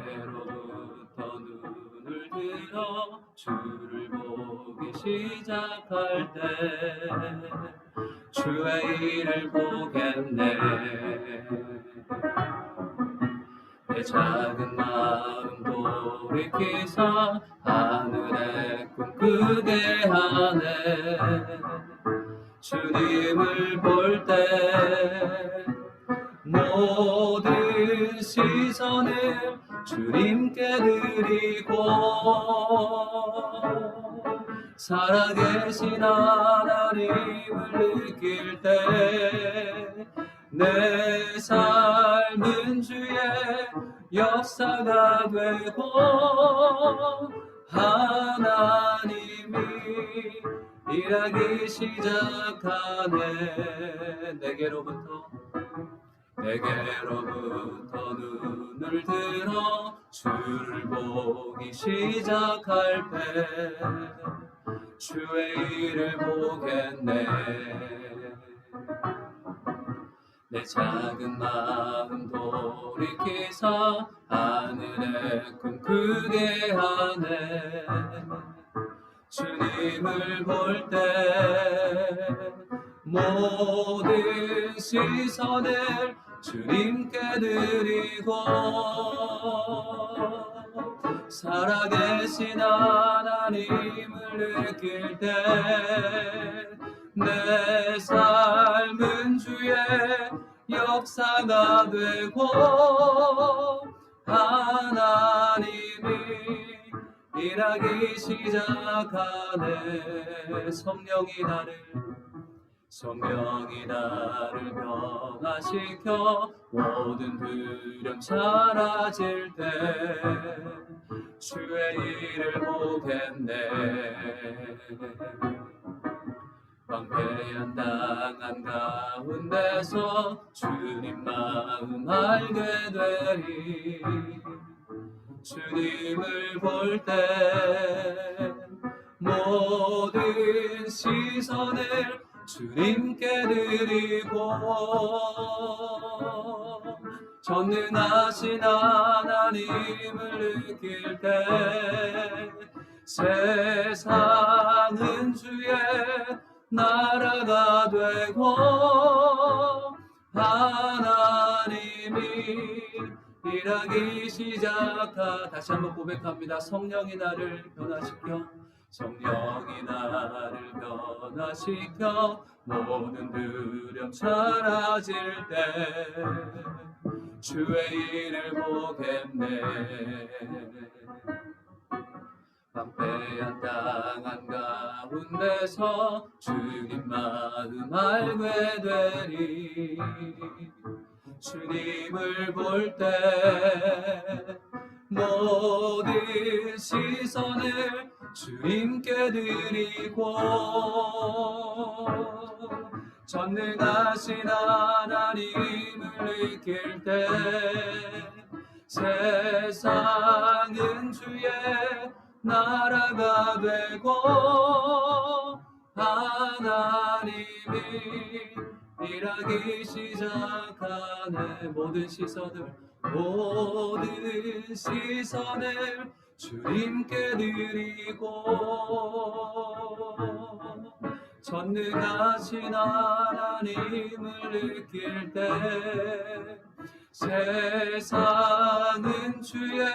내게로부터 눈을 들어 주를 보기 시작할 때 주의 일을 보겠네. 내 작은 마음 돌이키사 하늘의 꿈 크게 하네. 주님을 볼 때 모든 시선을 주님께 드리고 살아계신 하나님을 느낄 때 내 삶은 주의 역사가 되고 하나님이 일하기 시작하네. 내게로부터 눈을 들어 주를 보기 시작할 때 주의 일을 보겠네. 내 작은 마음 돌이키사 하늘의 꿈 크게 하네. 주님을 볼 때 모든 시선을 주님께 드리고 살아계신 하나님을 느낄 때 내 삶은 주의 역사가 되고 하나님이 일하기 시작하네. 성령이 나를 변화시켜 모든 두려움 사라질 때 주의 일을 보겠네. 방패한 당한 가운데서 주님 마음 알게 되리. 주님을 볼 때 모든 시선을 주님께 드리고 전능하신 하나님을 느낄 때 세상은 주의 나라가 되고 하나님이 일하기 다시 한번 고백합니다. 성령이 나를 변화시켜 모든 두려움 사라질 때 주의 일을 보겠네. 방패한 당한 가운데서 주님 마음 알게 되리. 주님을 볼 때 모든 시선을 주님께 드리고 전능하신 하나님을 느낄 때 세상은 주의 나라가 되고 하나님이 일하기 시작하네. 모든 시선을 주님께 드리고 전능하신 하나님을 느낄 때 세상은 주의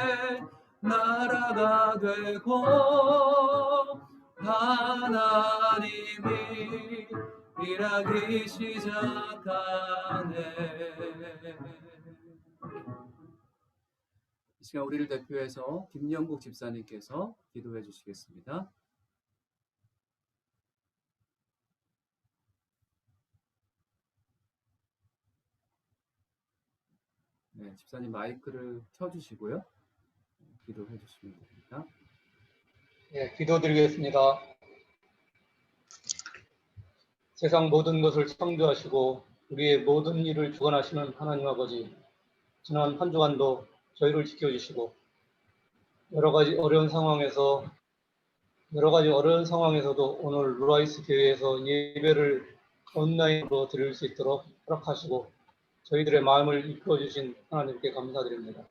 나라가 되고 하나님이 일하기 시작하네. 이 시간 우리를 대표해서 김영국 집사님께서 기도해 주시겠습니다. 네, 집사님 마이크를 켜주시고요. 기도해 주시면 됩니다. 네, 기도드리겠습니다. 세상 모든 것을 창조하시고 우리의 모든 일을 주관하시는 하나님 아버지, 지난 한 주간도 저희를 지켜주시고 여러 가지 어려운 상황에서도 오늘 루아이스 교회에서 예배를 온라인으로 드릴 수 있도록 허락하시고 저희들의 마음을 이끌어주신 하나님께 감사드립니다.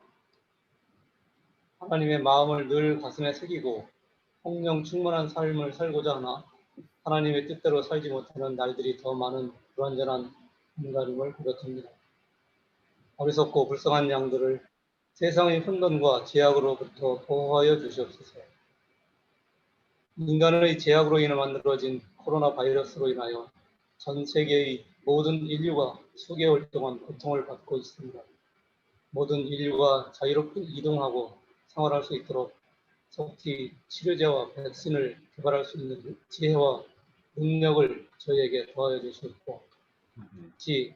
하나님의 마음을 늘 가슴에 새기고 성령 충만한 삶을 살고자 하나 하나님의 뜻대로 살지 못하는 날들이 더 많은 불완전한 인간임을 고백합니다. 어리석고 불쌍한 양들을 세상의 혼돈과 제약으로부터 보호하여 주시옵소서. 인간의 제약으로 인해 만들어진 코로나 바이러스로 인하여 전 세계의 모든 인류가 수개월 동안 고통을 받고 있습니다. 모든 인류가 자유롭게 이동하고 생활할 수 있도록 속히 치료제와 백신을 개발할 수 있는 지혜와 능력을 저희에게 도와여 주시옵고, 특히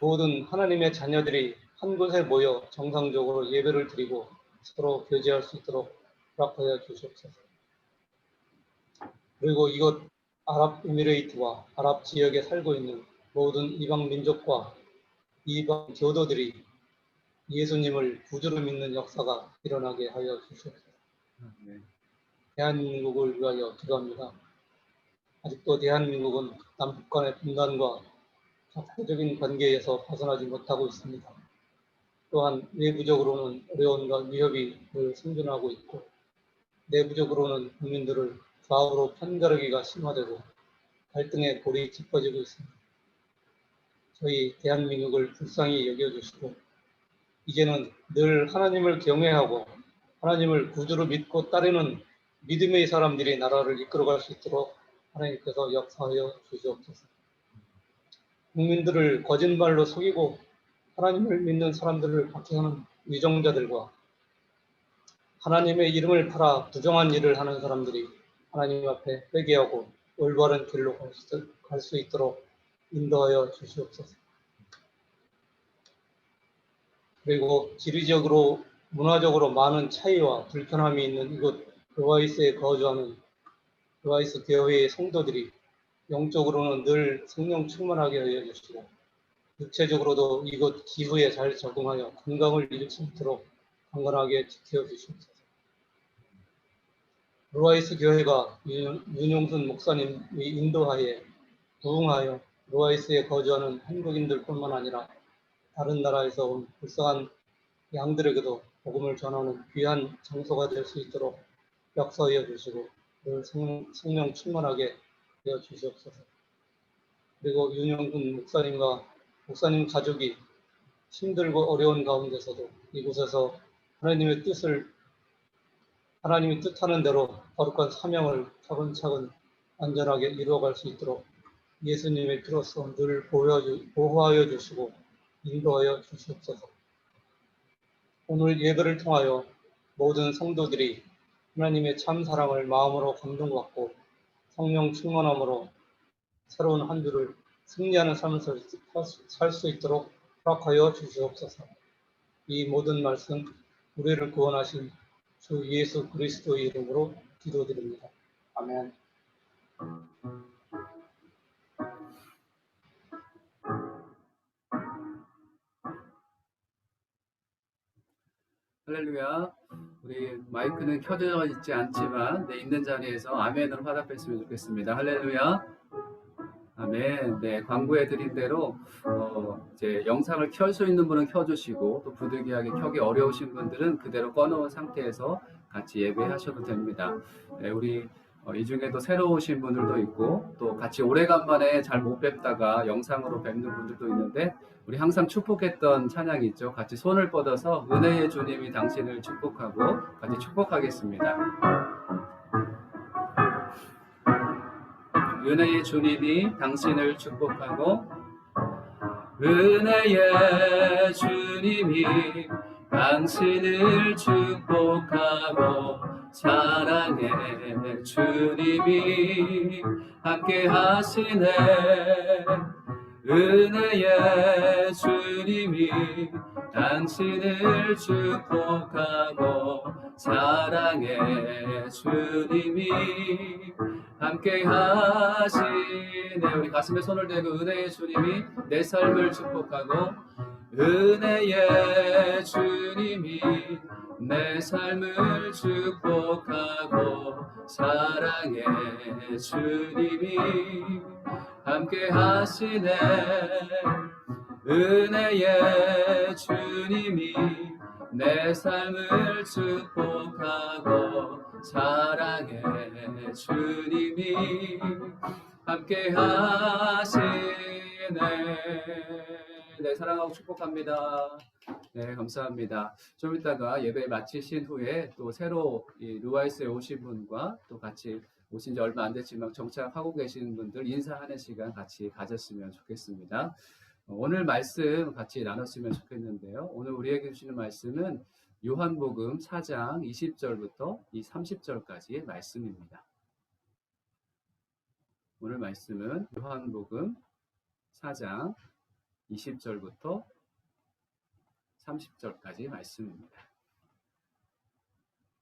모든 하나님의 자녀들이 한 곳에 모여 정상적으로 예배를 드리고 서로 교제할 수 있도록 허락하여 주시옵소서. 그리고 이곳 아랍에미레이트와 아랍 지역에 살고 있는 모든 이방 민족과 이방 교도들이 예수님을 구주로 믿는 역사가 일어나게 하여 주시옵소서. 대한민국을 위하여 기도합니다. 아직도 대한민국은 남북 간의 분단과 적대적인 관계에서 벗어나지 못하고 있습니다. 또한 외부적으로는 어려움과 위협이 늘 생존하고 있고, 내부적으로는 국민들을 좌우로 편가르기가 심화되고 갈등의 골이 깊어지고 있습니다. 저희 대한민국을 불쌍히 여겨주시고, 이제는 늘 하나님을 경외하고 하나님을 구주로 믿고 따르는 믿음의 사람들이 나라를 이끌어갈 수 있도록 하나님께서 역사하여 주시옵소서. 국민들을 거짓말로 속이고 하나님을 믿는 사람들을 박해하는 위정자들과 하나님의 이름을 팔아 부정한 일을 하는 사람들이 하나님 앞에 회개하고 올바른 길로 갈 수 있도록 인도하여 주시옵소서. 그리고 지리적으로 문화적으로 많은 차이와 불편함이 있는 이곳 루아이스에 거주하는 루아이스 교회의 성도들이 영적으로는 늘 성령 충만하게 하여 주시고, 육체적으로도 이곳 기후에 잘 적응하여 건강을 잃지 않도록 강건하게 지켜 주시옵소서. 루아이스 교회가 윤용순 목사님의 인도하에 부흥하여 루아이스에 거주하는 한국인들뿐만 아니라 다른 나라에서 온 불쌍한 양들에게도 복음을 전하는 귀한 장소가 될 수 있도록 역사하여 주시고 늘 성령 충만하게 되어 주시옵소서. 그리고 윤영훈 목사님과 목사님 가족이 힘들고 어려운 가운데서도 이곳에서 하나님의 뜻하는 대로 거룩한 사명을 차근차근 안전하게 이루어갈 수 있도록 예수님의 피로써 늘 보호하여 주시고 인도하여 주시옵소서. 오늘 예배를 통하여 모든 성도들이 하나님의 참 사랑을 마음으로 감동받고 성령 충만함으로 새로운 한 주를 승리하는 삶을 살 수 있도록 허락하여 주시옵소서. 이 모든 말씀 우리를 구원하신 주 예수 그리스도의 이름으로 기도드립니다. 아멘. 할렐루야. 우리 마이크는 켜져 있지 않지만 있는 자리에서 아멘으로 화답했으면 좋겠습니다. 할렐루야. 아멘. 네, 광고해 드린 대로 이제 영상을 켤 수 있는 분은 켜주시고 또 부득이하게 켜기 어려우신 분들은 그대로 꺼놓은 상태에서 같이 예배하셔도 됩니다. 네, 우리 이 중에도 새로 오신 분들도 있고 또 같이 오래간만에 잘 못 뵙다가 영상으로 뵙는 분들도 있는데 우리 항상 축복했던 찬양이 있죠. 같이 손을 뻗어서 은혜의 주님이 당신을 축복하고 같이 축복하겠습니다. 은혜의 주님이 당신을 축복하고 은혜의 주님이 당신을 축복하고 사랑의 주님이 함께 하시네. 은혜의 주님이 당신을 축복하고 사랑의 주님이 함께 하시네. 우리 가슴에 손을 대고 은혜의 주님이 내 삶을 축복하고 은혜의 주님이 내 삶을 축복하고 사랑의 주님이 함께 하시네. 은혜의 주님이 내 삶을 축복하고 사랑해 주님이 함께 하시네. 네, 사랑하고 축복합니다. 네, 감사합니다. 좀 이따가 예배 마치신 후에 또 새로 이 루아이스에 오신 분과 또 같이 오신 지 얼마 안 됐지만 정착하고 계시는 분들 인사하는 시간 같이 가졌으면 좋겠습니다. 오늘 말씀 같이 나눴으면 좋겠는데요. 오늘 우리에게 주시는 말씀은 요한복음 4장 20절부터 이 30절까지의 말씀입니다. 오늘 말씀은 요한복음 4장 20절부터 30절까지 말씀입니다.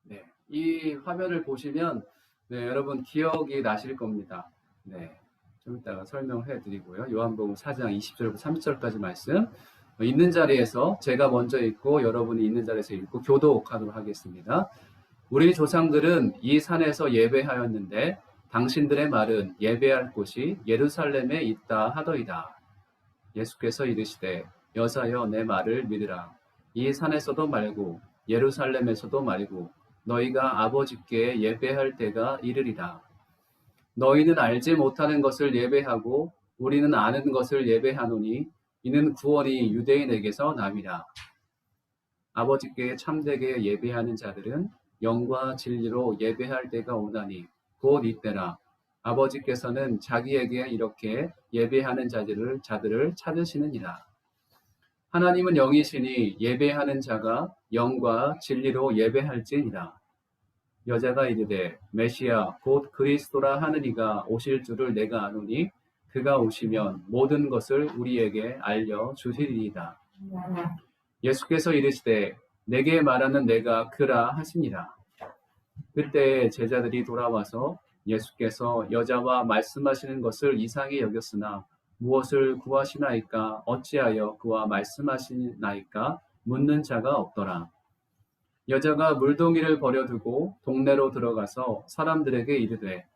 네, 이 화면을 보시면 네, 여러분 기억이 나실 겁니다. 네, 좀 이따가 설명해 드리고요. 요한복음 4장 20절부터 30절까지 말씀 있는 자리에서 제가 먼저 읽고 여러분이 있는 자리에서 읽고 교독하도록 하겠습니다. 우리 조상들은 이 산에서 예배하였는데 당신들의 말은 예배할 곳이 예루살렘에 있다 하더이다. 예수께서 이르시되 여자여 내 말을 믿으라. 이 산에서도 말고 예루살렘에서도 말고 너희가 아버지께 예배할 때가 이르리라. 너희는 알지 못하는 것을 예배하고 우리는 아는 것을 예배하노니 이는 구원이 유대인에게서 남이라. 아버지께 참되게 예배하는 자들은 영과 진리로 예배할 때가 오나니 곧 이때라. 아버지께서는 자기에게 이렇게 예배하는 자들을 찾으시느니라. 하나님은 영이시니 예배하는 자가 영과 진리로 예배할지니라. 여자가 이르되 메시아 곧 그리스도라 하는 이가 오실 줄을 내가 아노니 그가 오시면 모든 것을 우리에게 알려주시리이다. 예수께서 이르시되 내게 말하는 내가 그라 하시니라. 그때 제자들이 돌아와서 예수께서 여자와 말씀하시는 것을 이상히 여겼으나 무엇을 구하시나이까 어찌하여 그와 말씀하시나이까 묻는 자가 없더라. 여자가 물동이를 버려두고 동네로 들어가서 사람들에게 이르되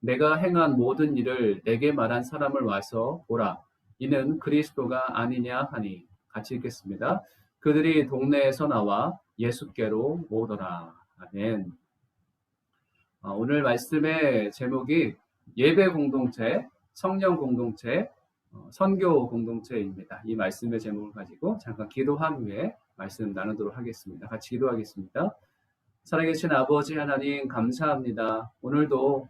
내가 행한 모든 일을 내게 말한 사람을 와서 보라. 이는 그리스도가 아니냐 하니. 같이 읽겠습니다. 그들이 동네에서 나와 예수께로 오더라. 아멘. 오늘 말씀의 제목이 예배 공동체, 성령 공동체, 선교 공동체입니다. 이 말씀의 제목을 가지고 잠깐 기도한 후에 말씀 나누도록 하겠습니다. 같이 기도하겠습니다. 살아계신 아버지 하나님 감사합니다. 오늘도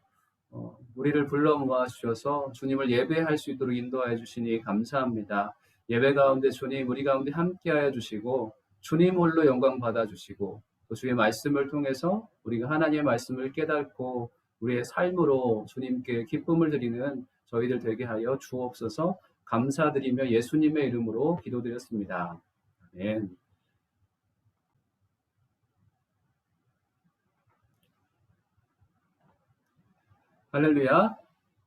우리를 불러 모아 주셔서 주님을 예배할 수 있도록 인도하여 주시니 감사합니다. 예배 가운데 주님 우리 가운데 함께하여 주시고 주님 홀로 영광 받아 주시고 또 주의 말씀을 통해서 우리가 하나님의 말씀을 깨닫고 우리의 삶으로 주님께 기쁨을 드리는 저희들 되게 하여 주옵소서. 감사드리며 예수님의 이름으로 기도드렸습니다. 아멘. 할렐루야.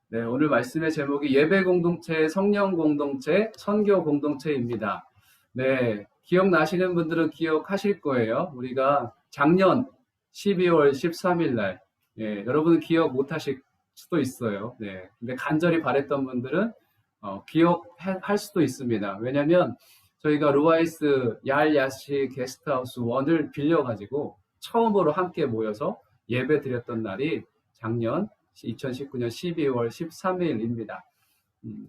네, 오늘 말씀의 제목이 예배 공동체, 성령 공동체, 선교 공동체입니다. 네, 기억나시는 분들은 기억하실 거예요. 우리가 작년 12월 13일 날, 여러분은 기억 못 하실 수도 있어요. 네, 근데 간절히 바랬던 분들은 기억할 수도 있습니다. 왜냐면 저희가 루아이스 야시 게스트하우스 1을 빌려가지고 처음으로 함께 모여서 예배 드렸던 날이 작년 2019년 12월 13일입니다.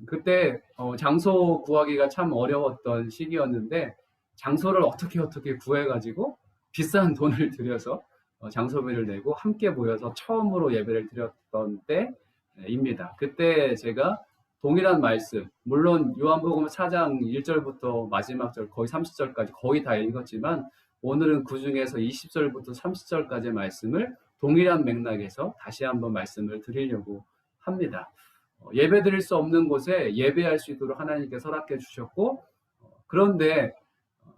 그때 장소 구하기가 참 어려웠던 시기였는데 장소를 어떻게 구해가지고 비싼 돈을 들여서 장소비를 내고 함께 모여서 처음으로 예배를 드렸던 때입니다. 그때 제가 동일한 말씀, 물론 요한복음 4장 1절부터 마지막 절 거의 30절까지 거의 다 읽었지만 오늘은 그 중에서 20절부터 30절까지의 말씀을 동일한 맥락에서 다시 한번 말씀을 드리려고 합니다. 예배 드릴 수 없는 곳에 예배할 수 있도록 하나님께 허락해 주셨고 그런데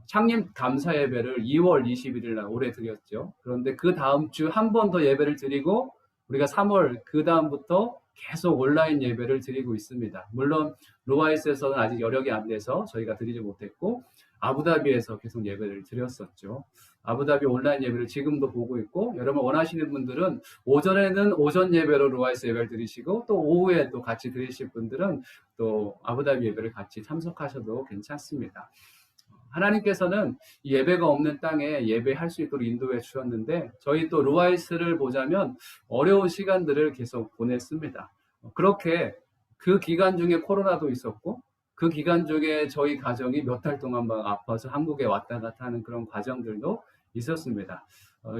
창립 감사 예배를 2월 21일 날 올해 드렸죠. 그런데 그 다음 주 한 번 더 예배를 드리고 우리가 3월 그 다음부터 계속 온라인 예배를 드리고 있습니다. 물론 루아이스에서는 아직 여력이 안 돼서 저희가 드리지 못했고 아부다비에서 계속 예배를 드렸었죠. 아부다비 온라인 예배를 지금도 보고 있고 여러분 원하시는 분들은 오전에는 오전 예배로 루아이스 예배를 드리시고 또 오후에 또 같이 드리실 분들은 또 아부다비 예배를 같이 참석하셔도 괜찮습니다. 하나님께서는 예배가 없는 땅에 예배할 수 있도록 인도해 주셨는데 저희 또 루아이스를 보자면 어려운 시간들을 계속 보냈습니다. 그렇게 그 기간 중에 코로나도 있었고 그 기간 중에 저희 가정이 몇 달 동안 막 아파서 한국에 왔다 갔다 하는 그런 과정들도 있었습니다.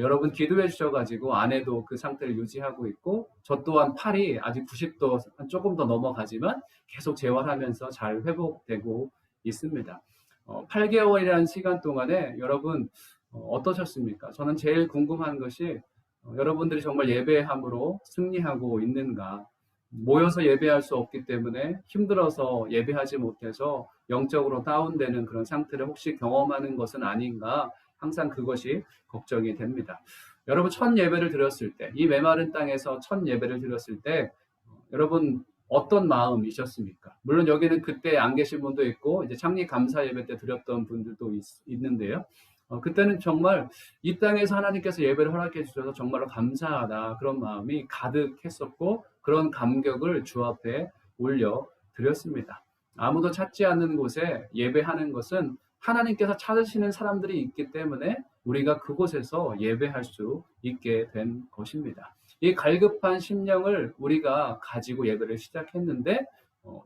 여러분 기도해 주셔가지고 아내도 그 상태를 유지하고 있고 저 또한 팔이 아직 90도 조금 더 넘어가지만 계속 재활하면서 잘 회복되고 있습니다. 8개월이라는 시간 동안에 여러분 어떠셨습니까? 저는 제일 궁금한 것이 여러분들이 정말 예배함으로 승리하고 있는가? 모여서 예배할 수 없기 때문에 힘들어서 예배하지 못해서 영적으로 다운되는 그런 상태를 혹시 경험하는 것은 아닌가? 항상 그것이 걱정이 됩니다. 여러분 첫 예배를 드렸을 때, 이 메마른 땅에서 첫 예배를 드렸을 때 여러분 어떤 마음이셨습니까? 물론 여기는 그때 안 계신 분도 있고 이제 창립 감사 예배 때 드렸던 분들도 있는데요. 그때는 정말 이 땅에서 하나님께서 예배를 허락해 주셔서 정말로 감사하다 그런 마음이 가득했었고 그런 감격을 주 앞에 올려 드렸습니다. 아무도 찾지 않는 곳에 예배하는 것은 하나님께서 찾으시는 사람들이 있기 때문에 우리가 그곳에서 예배할 수 있게 된 것입니다. 이 갈급한 심령을 우리가 가지고 예배를 시작했는데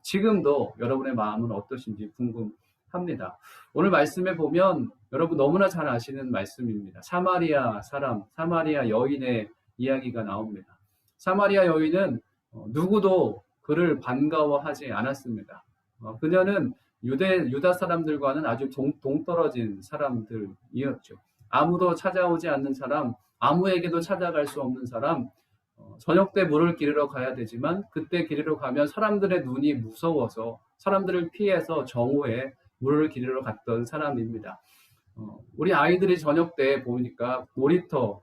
지금도 여러분의 마음은 어떠신지 궁금합니다. 오늘 말씀에 보면 여러분 너무나 잘 아시는 말씀입니다. 사마리아 사람, 사마리아 여인의 이야기가 나옵니다. 사마리아 여인은 누구도 그를 반가워하지 않았습니다. 그녀는 유다 사람들과는 아주 동떨어진 사람들이었죠. 아무도 찾아오지 않는 사람, 아무에게도 찾아갈 수 없는 사람, 저녁 때 물을 기르러 가야 되지만 그때 기르러 가면 사람들의 눈이 무서워서 사람들을 피해서 정오에 물을 기르러 갔던 사람입니다. 우리 아이들이 저녁 때 보니까 놀이터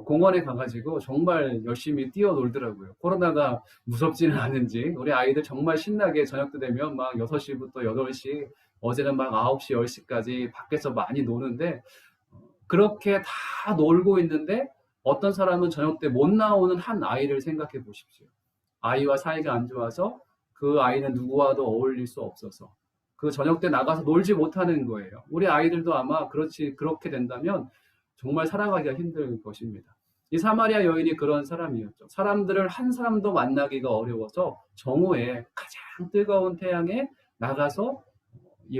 공원에 가가지고 정말 열심히 뛰어놀더라고요. 코로나가 무섭지는 않은지 우리 아이들 정말 신나게 저녁 때 되면 막 6시부터 8시 어제는 막 9시 10시까지 밖에서 많이 노는데 그렇게 다 놀고 있는데 어떤 사람은 저녁 때 못 나오는 한 아이를 생각해 보십시오. 아이와 사이가 안 좋아서 그 아이는 누구와도 어울릴 수 없어서 그 저녁 때 나가서 놀지 못하는 거예요. 우리 아이들도 아마 그렇게 된다면 정말 살아가기가 힘들 것입니다. 이 사마리아 여인이 그런 사람이었죠. 사람들을 한 사람도 만나기가 어려워서 정오에 가장 뜨거운 태양에 나가서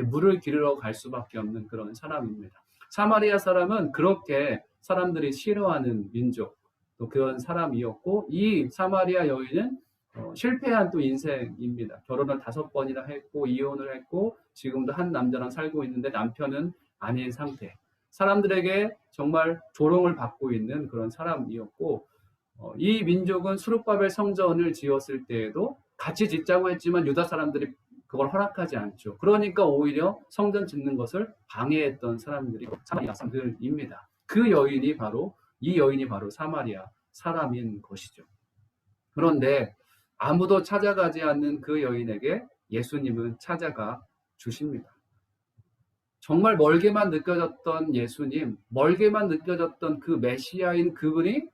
물을 기르러 갈 수밖에 없는 그런 사람입니다. 사마리아 사람은 그렇게 사람들이 싫어하는 민족, 또 그런 사람이었고 이 사마리아 여인은 실패한 또 인생입니다. 결혼을 5번이나 했고 이혼을 했고 지금도 한 남자랑 살고 있는데 남편은 아닌 상태. 사람들에게 정말 조롱을 받고 있는 그런 사람이었고 이 민족은 수룹바벨 성전을 지었을 때에도 같이 짓자고 했지만 유다 사람들이 그걸 허락하지 않죠. 그러니까 오히려 성전 짓는 것을 방해했던 사람들이 사마리아 사람들입니다. 이 여인이 바로 사마리아 사람인 것이죠. 그런데 아무도 찾아가지 않는 그 여인에게 예수님은 찾아가 주십니다. 정말 멀게만 느껴졌던 예수님, 멀게만 느껴졌던 그 메시아인 그분이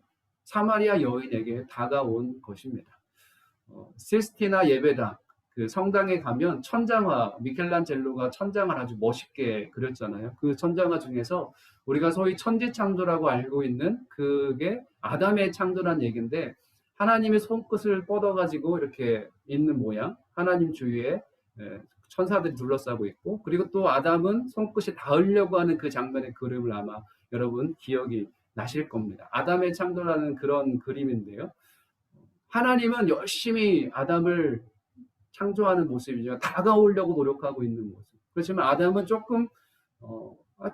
사마리아 여인에게 다가온 것입니다. 시스티나 예배당, 그 성당에 가면 천장화, 미켈란젤로가 천장을 아주 멋있게 그렸잖아요. 그 천장화 중에서 우리가 소위 천지창조라고 알고 있는 그게 아담의 창조란 얘기인데 하나님의 손끝을 뻗어가지고 이렇게 있는 모양, 하나님 주위에 천사들이 둘러싸고 있고 그리고 또 아담은 손끝이 닿으려고 하는 그 장면의 그림을 아마 여러분 기억이 나실 겁니다. 아담의 창조라는 그런 그림인데요. 하나님은 열심히 아담을 창조하는 모습이죠. 다가오려고 노력하고 있는 모습. 그렇지만 아담은 조금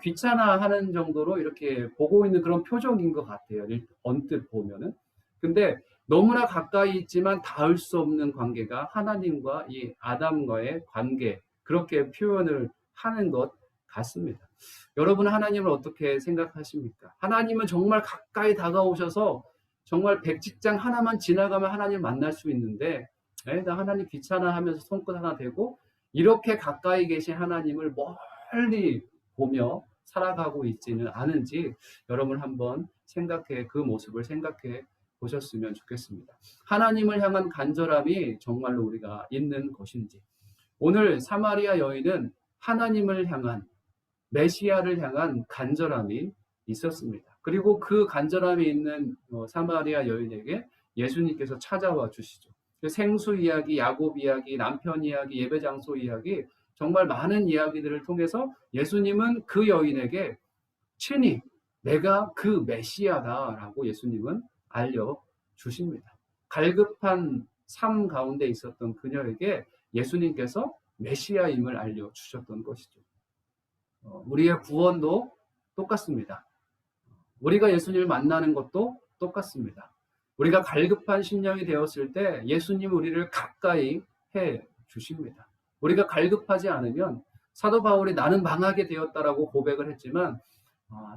귀찮아 하는 정도로 이렇게 보고 있는 그런 표정인 것 같아요. 언뜻 보면은. 근데 너무나 가까이 있지만 닿을 수 없는 관계가 하나님과 이 아담과의 관계, 그렇게 표현을 하는 것 같습니다. 여러분 하나님을 어떻게 생각하십니까? 하나님은 정말 가까이 다가오셔서 정말 백직장 하나만 지나가면 하나님 만날 수 있는데 나 하나님 귀찮아 하면서 손끝 하나 대고 이렇게 가까이 계신 하나님을 멀리 보며 살아가고 있지는 않은지 여러분 한번 그 모습을 생각해 보셨으면 좋겠습니다. 하나님을 향한 간절함이 정말로 우리가 있는 것인지 오늘 사마리아 여인은 하나님을 향한 메시아를 향한 간절함이 있었습니다. 그리고 그 간절함이 있는 사마리아 여인에게 예수님께서 찾아와 주시죠. 생수 이야기, 야곱 이야기, 남편 이야기, 예배 장소 이야기, 정말 많은 이야기들을 통해서 예수님은 그 여인에게 친히 내가 그 메시아다라고 예수님은 알려주십니다. 갈급한 삶 가운데 있었던 그녀에게 예수님께서 메시아임을 알려주셨던 것이죠. 우리의 구원도 똑같습니다. 우리가 예수님을 만나는 것도 똑같습니다. 우리가 갈급한 심령이 되었을 때 예수님 우리를 가까이 해 주십니다. 우리가 갈급하지 않으면 사도 바울이 나는 망하게 되었다라고 고백을 했지만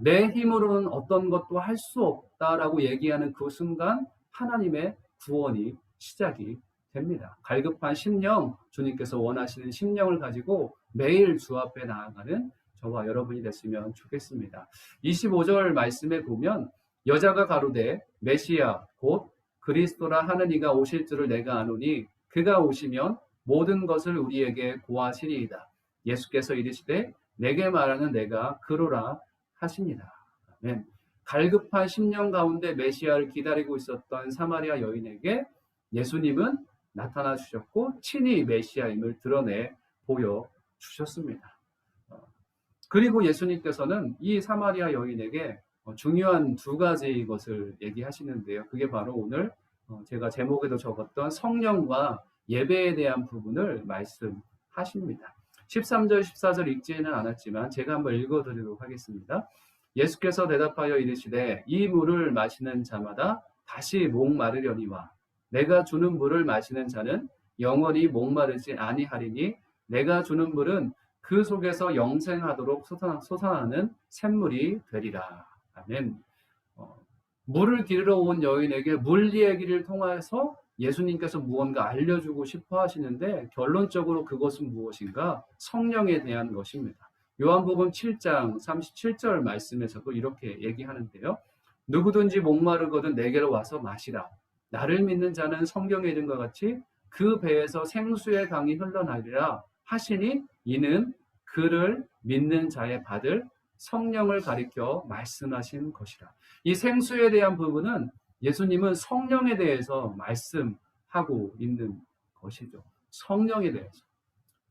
내 힘으로는 어떤 것도 할 수 없다라고 얘기하는 그 순간 하나님의 구원이 시작이 됩니다. 갈급한 심령, 주님께서 원하시는 심령을 가지고 매일 주 앞에 나아가는 저와 여러분이 됐으면 좋겠습니다. 25절 말씀에 보면 여자가 가로되 메시아 곧 그리스도라 하는 이가 오실 줄을 내가 아노니 그가 오시면 모든 것을 우리에게 고하시리이다. 예수께서 이르시되 내게 말하는 내가 그로라 하십니다. 아멘. 갈급한 심령 가운데 메시아를 기다리고 있었던 사마리아 여인에게 예수님은 나타나 주셨고 친히 메시아임을 드러내 보여주셨습니다. 그리고 예수님께서는 이 사마리아 여인에게 중요한 두 가지 것을 얘기하시는데요. 그게 바로 오늘 제가 제목에도 적었던 성령과 예배에 대한 부분을 말씀하십니다. 13절, 14절 읽지는 않았지만 제가 한번 읽어드리도록 하겠습니다. 예수께서 대답하여 이르시되 이 물을 마시는 자마다 다시 목마르려니와 내가 주는 물을 마시는 자는 영원히 목마르지 아니하리니 내가 주는 물은 그 속에서 영생하도록 솟아나는 샘물이 되리라. 아멘. 물을 기르러 온 여인에게 물 이야기를 통해서 예수님께서 무언가 알려주고 싶어 하시는데 결론적으로 그것은 무엇인가? 성령에 대한 것입니다. 요한복음 7장 37절 말씀에서도 이렇게 얘기하는데요. 누구든지 목마르거든 내게로 와서 마시라. 나를 믿는 자는 성경에 이른 것 같이 그 배에서 생수의 강이 흘러나리라 하시니 이는 그를 믿는 자의 받을 성령을 가리켜 말씀하신 것이라. 이 생수에 대한 부분은 예수님은 성령에 대해서 말씀하고 있는 것이죠. 성령에 대해서.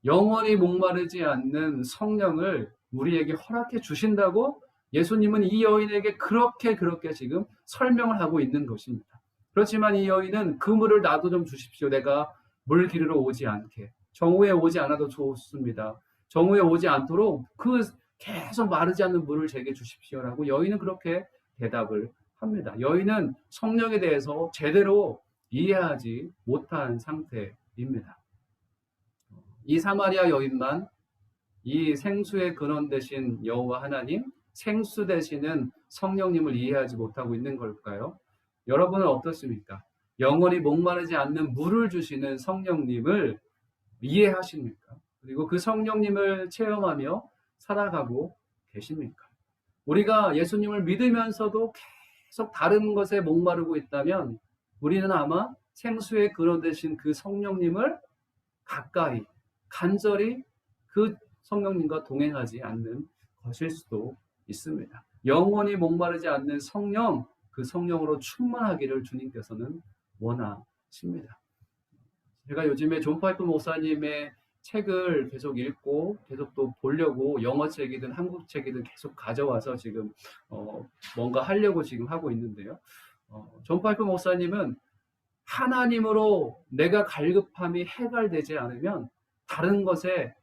영원히 목마르지 않는 성령을 우리에게 허락해 주신다고 예수님은 이 여인에게 그렇게 지금 설명을 하고 있는 것입니다. 그렇지만 이 여인은 그 물을 나도 좀 주십시오. 내가 물 기르러 오지 않게. 정오에 오지 않아도 좋습니다. 정오에 오지 않도록 그 계속 마르지 않는 물을 제게 주십시오라고 여인은 그렇게 대답을 합니다. 여인은 성령에 대해서 제대로 이해하지 못한 상태입니다. 이 사마리아 여인만 이 생수의 근원 되신 여호와 하나님, 생수 되시는 성령님을 이해하지 못하고 있는 걸까요? 여러분은 어떻습니까? 영원히 목마르지 않는 물을 주시는 성령님을 이해하십니까? 그리고 그 성령님을 체험하며 살아가고 계십니까? 우리가 예수님을 믿으면서도 계속 다른 것에 목마르고 있다면 우리는 아마 생수의 근원 되신 그 성령님을 가까이 간절히 그 성령님과 동행하지 않는 것일 수도 있습니다. 영원히 목마르지 않는 성령, 그 성령으로 충만하기를 주님께서는 원하십니다. 제가 요즘에 존 파이프 목사님의 책을 계속 읽고 계속 또 보려고 영어 책이든 한국 책이든 계속 가져와서 지금 뭔가 하려고 지금 하고 있는데요. 존 파이프 목사님은 하나님으로 내가 갈급함이 해결되지 않으면 다른 것에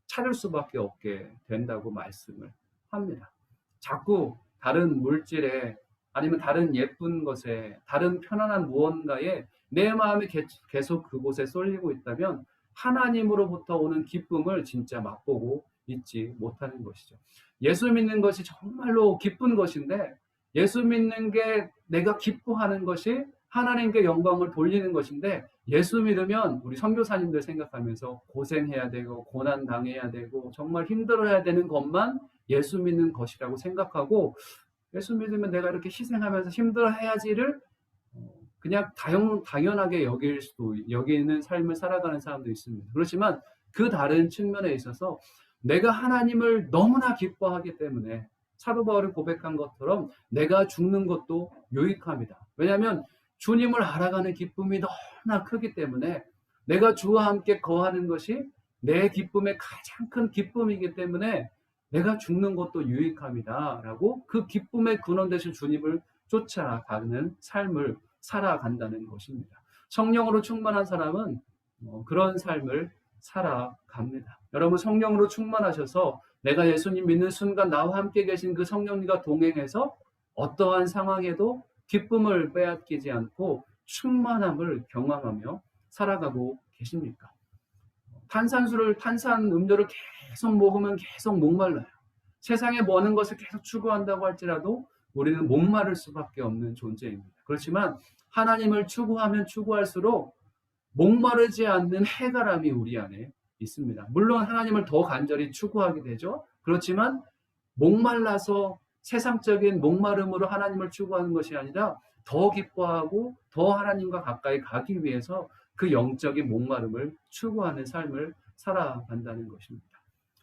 찾을 수밖에 없게 된다고 말씀을 합니다. 자꾸 다른 물질에 아니면 다른 예쁜 것에 다른 편안한 무언가에 내 마음이 계속 그곳에 쏠리고 있다면 하나님으로부터 오는 기쁨을 진짜 맛보고 있지 못하는 것이죠. 예수 믿는 것이 정말로 기쁜 것인데 예수 믿는 게 내가 기뻐하는 것이 하나님께 영광을 돌리는 것인데 예수 믿으면 우리 선교사님들 생각하면서 고생해야 되고 고난 당해야 되고 정말 힘들어야 되는 것만 예수 믿는 것이라고 생각하고 예수 믿으면 내가 이렇게 희생하면서 힘들어해야지를 그냥 당연하게 여기는 삶을 살아가는 사람도 있습니다. 그렇지만 그 다른 측면에 있어서 내가 하나님을 너무나 기뻐하기 때문에 사도 바울이 고백한 것처럼 내가 죽는 것도 유익합니다. 왜냐하면 주님을 알아가는 기쁨이 너무나 크기 때문에 내가 주와 함께 거하는 것이 내 기쁨의 가장 큰 기쁨이기 때문에 내가 죽는 것도 유익합니다. 라고 그 기쁨의 근원 되신 주님을 쫓아가는 삶을 살아간다는 것입니다. 성령으로 충만한 사람은 그런 삶을 살아갑니다. 여러분 성령으로 충만하셔서 내가 예수님 믿는 순간 나와 함께 계신 그 성령님과 동행해서 어떠한 상황에도 기쁨을 빼앗기지 않고 충만함을 경험하며 살아가고 계십니까? 탄산 음료를 계속 먹으면 계속 목말라요. 세상에 모든 것을 계속 추구한다고 할지라도 우리는 목마를 수밖에 없는 존재입니다. 그렇지만 하나님을 추구하면 추구할수록 목마르지 않는 해가람이 우리 안에 있습니다. 물론 하나님을 더 간절히 추구하게 되죠. 그렇지만 목말라서 세상적인 목마름으로 하나님을 추구하는 것이 아니라 더 기뻐하고 더 하나님과 가까이 가기 위해서 그 영적인 목마름을 추구하는 삶을 살아간다는 것입니다.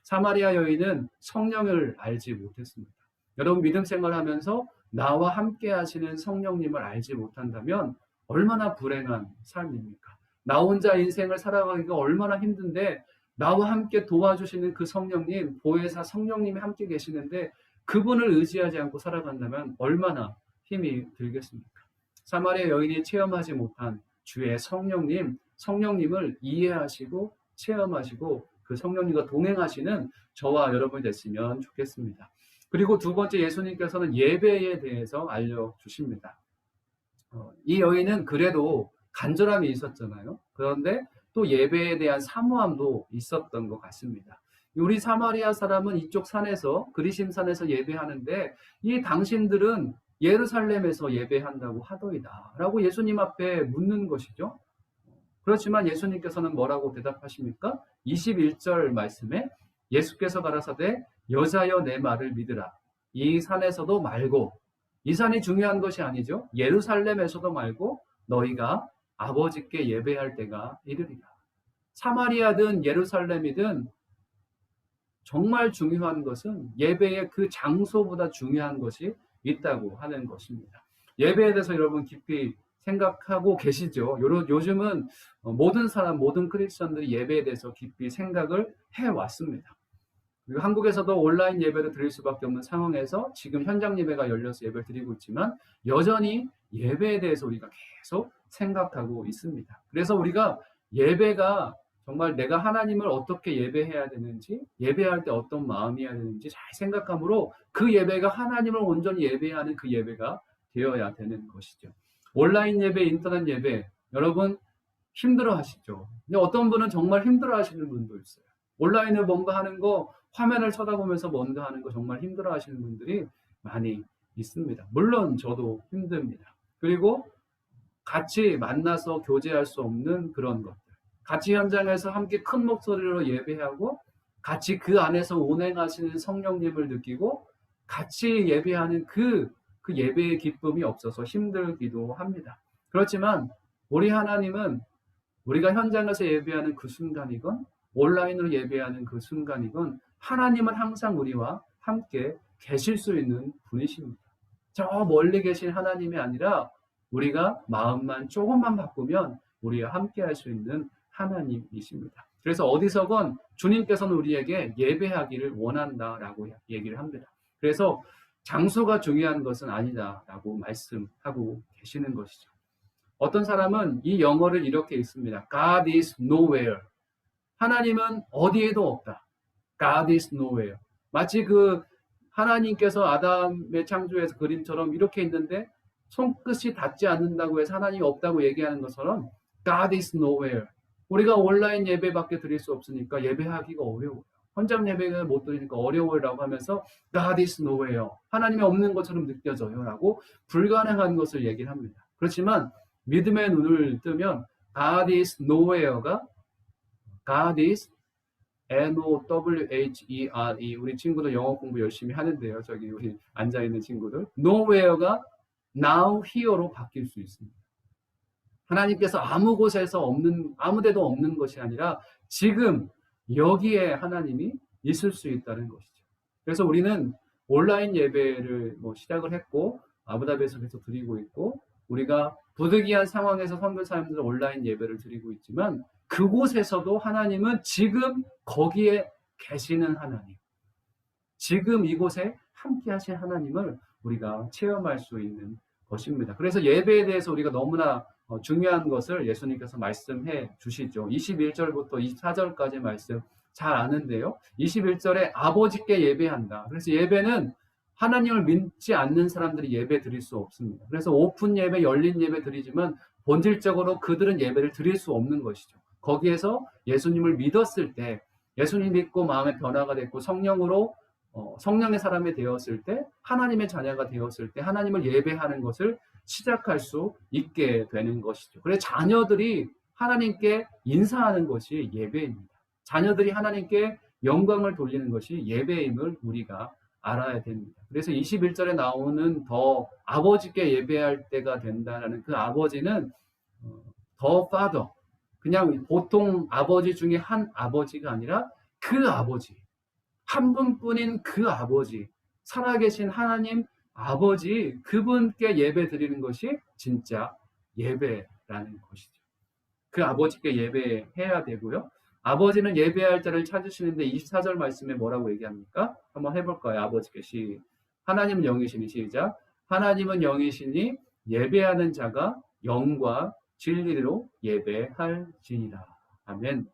사마리아 여인은 성령을 알지 못했습니다. 여러분 믿음 생활하면서 나와 함께 하시는 성령님을 알지 못한다면 얼마나 불행한 삶입니까? 나 혼자 인생을 살아가기가 얼마나 힘든데 나와 함께 도와주시는 그 성령님, 보혜사 성령님이 함께 계시는데 그분을 의지하지 않고 살아간다면 얼마나 힘이 들겠습니까? 사마리아 여인이 체험하지 못한 주의 성령님을 이해하시고 체험하시고 그 성령님과 동행하시는 저와 여러분이 됐으면 좋겠습니다. 그리고 두 번째 예수님께서는 예배에 대해서 알려주십니다. 이 여인은 그래도 간절함이 있었잖아요. 그런데 또 예배에 대한 사모함도 있었던 것 같습니다. 우리 사마리아 사람은 이쪽 산에서 그리심산에서 예배하는데 이 당신들은 예루살렘에서 예배한다고 하더이다 라고 예수님 앞에 묻는 것이죠. 그렇지만 예수님께서는 뭐라고 대답하십니까? 21절 말씀에 예수께서 가라사대 여자여 내 말을 믿으라. 이 산에서도 말고 이 산이 중요한 것이 아니죠. 예루살렘에서도 말고 너희가 아버지께 예배할 때가 이르리라. 사마리아든 예루살렘이든 정말 중요한 것은 예배의 그 장소보다 중요한 것이 있다고 하는 것입니다. 예배에 대해서 여러분 깊이 생각하고 계시죠? 요즘은 모든 크리스천들이 예배에 대해서 깊이 생각을 해왔습니다. 그리고 한국에서도 온라인 예배를 드릴 수밖에 없는 상황에서 지금 현장 예배가 열려서 예배를 드리고 있지만 여전히 예배에 대해서 우리가 계속 생각하고 있습니다. 그래서 우리가 예배가 정말 내가 하나님을 어떻게 예배해야 되는지, 예배할 때 어떤 마음이어야 되는지 잘 생각함으로 그 예배가 하나님을 온전히 예배하는 그 예배가 되어야 되는 것이죠. 온라인 예배, 인터넷 예배, 여러분 힘들어 하시죠? 근데 어떤 분은 정말 힘들어 하시는 분도 있어요. 온라인을 뭔가 하는 거, 화면을 쳐다보면서 뭔가 하는 거 정말 힘들어 하시는 분들이 많이 있습니다. 물론 저도 힘듭니다. 그리고 같이 만나서 교제할 수 없는 그런 것들. 같이 현장에서 함께 큰 목소리로 예배하고 같이 그 안에서 운행하시는 성령님을 느끼고 같이 예배하는 그 예배의 기쁨이 없어서 힘들기도 합니다. 그렇지만 우리 하나님은 우리가 현장에서 예배하는 그 순간이건 온라인으로 예배하는 그 순간이건 하나님은 항상 우리와 함께 계실 수 있는 분이십니다. 저 멀리 계신 하나님이 아니라 우리가 마음만 조금만 바꾸면 우리와 함께 할 수 있는 하나님이십니다. 그래서 어디서건 주님께서는 우리에게 예배하기를 원한다라고 얘기를 합니다. 그래서 장소가 중요한 것은 아니다라고 말씀하고 계시는 것이죠. 어떤 사람은 이 영어를 이렇게 읽습니다. God is nowhere. 하나님은 어디에도 없다. God is nowhere. 마치 그 하나님께서 아담의 창조에서 그림처럼 이렇게 있는데 손끝이 닿지 않는다고 해서 하나님이 없다고 얘기하는 것처럼 God is nowhere. 우리가 온라인 예배밖에 드릴 수 없으니까 예배하기가 어려워요. 현장 예배를 못 드리니까 어려워요라고 하면서 God is nowhere. 하나님이 없는 것처럼 느껴져요 라고 불가능한 것을 얘기를 합니다. 그렇지만 믿음의 눈을 뜨면 God is nowhere가 God is N-O-W-H-E-R-E. 우리 친구들 영어 공부 열심히 하는데요. 저기 우리 앉아있는 친구들. nowhere가 now here로 바뀔 수 있습니다. 하나님께서 아무 곳에서 없는, 아무 데도 없는 것이 아니라 지금 여기에 하나님이 있을 수 있다는 것이죠. 그래서 우리는 온라인 예배를 시작을 했고 아부다비에서 계속 드리고 있고 우리가 부득이한 상황에서 선교사님들은 온라인 예배를 드리고 있지만 그곳에서도 하나님은 지금 거기에 계시는 하나님, 지금 이곳에 함께 하신 하나님을 우리가 체험할 수 있는 것입니다. 그래서 예배에 대해서 우리가 너무나 중요한 것을 예수님께서 말씀해 주시죠. 21절부터 24절까지 말씀 잘 아는데요. 21절에 아버지께 예배한다. 그래서 예배는 하나님을 믿지 않는 사람들이 예배 드릴 수 없습니다. 그래서 오픈 예배, 열린 예배 드리지만 본질적으로 그들은 예배를 드릴 수 없는 것이죠. 거기에서 예수님을 믿었을 때, 예수님 믿고 마음의 변화가 됐고 성령으로 성령의 사람이 되었을 때, 하나님의 자녀가 되었을 때 하나님을 예배하는 것을 시작할 수 있게 되는 것이죠. 그래서 자녀들이 하나님께 인사하는 것이 예배입니다. 자녀들이 하나님께 영광을 돌리는 것이 예배임을 우리가 알아야 됩니다. 그래서 21절에 나오는 더 아버지께 예배할 때가 된다라는 그 아버지는 더 파더, 그냥 보통 아버지 중에 한 아버지가 아니라 그 아버지, 한 분뿐인 그 아버지, 살아계신 하나님 아버지, 그분께 예배 드리는 것이 진짜 예배라는 것이죠. 그 아버지께 예배해야 되고요. 아버지는 예배할 자를 찾으시는데 24절 말씀에 뭐라고 얘기합니까? 한번 해볼까요? 아버지께 하나님은 영이시니 시작. 하나님은 영이시니 예배하는 자가 영과 진리로 예배할지니라. 아멘.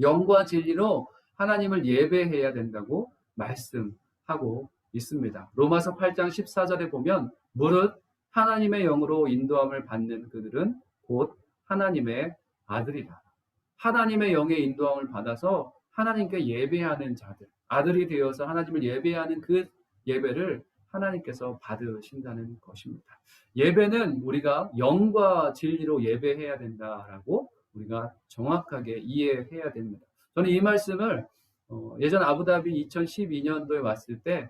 영과 진리로 하나님을 예배해야 된다고 말씀하고 있습니다. 로마서 8장 14절에 보면 무릇 하나님의 영으로 인도함을 받는 그들은 곧 하나님의 아들이다. 하나님의 영의 인도함을 받아서 하나님께 예배하는 자들, 아들이 되어서 하나님을 예배하는 그 예배를 하나님께서 받으신다는 것입니다. 예배는 우리가 영과 진리로 예배해야 된다라고 우리가 정확하게 이해해야 됩니다. 저는 이 말씀을 예전 아부다비 2012년도에 왔을 때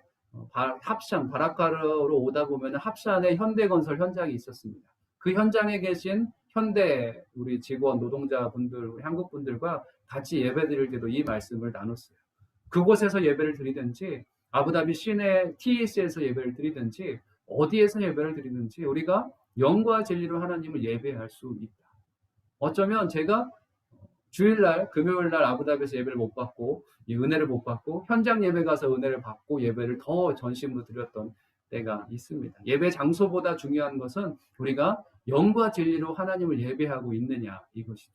합산, 바라카르로 오다 보면 합산에 현대건설 현장이 있었습니다. 그 현장에 계신 현대 우리 직원, 노동자분들, 우리 한국분들과 같이 예배드릴 때도 이 말씀을 나눴어요. 그곳에서 예배를 드리든지 아부다비 시내 TS에서 예배를 드리든지 어디에서 예배를 드리든지 우리가 영과 진리로 하나님을 예배할 수 있다. 어쩌면 제가 주일날, 금요일날 아부다비에서 예배를 못 받고 이 은혜를 못 받고 현장 예배 가서 은혜를 받고 예배를 더 전심으로 드렸던 때가 있습니다. 예배 장소보다 중요한 것은 우리가 영과 진리로 하나님을 예배하고 있느냐 이것이죠.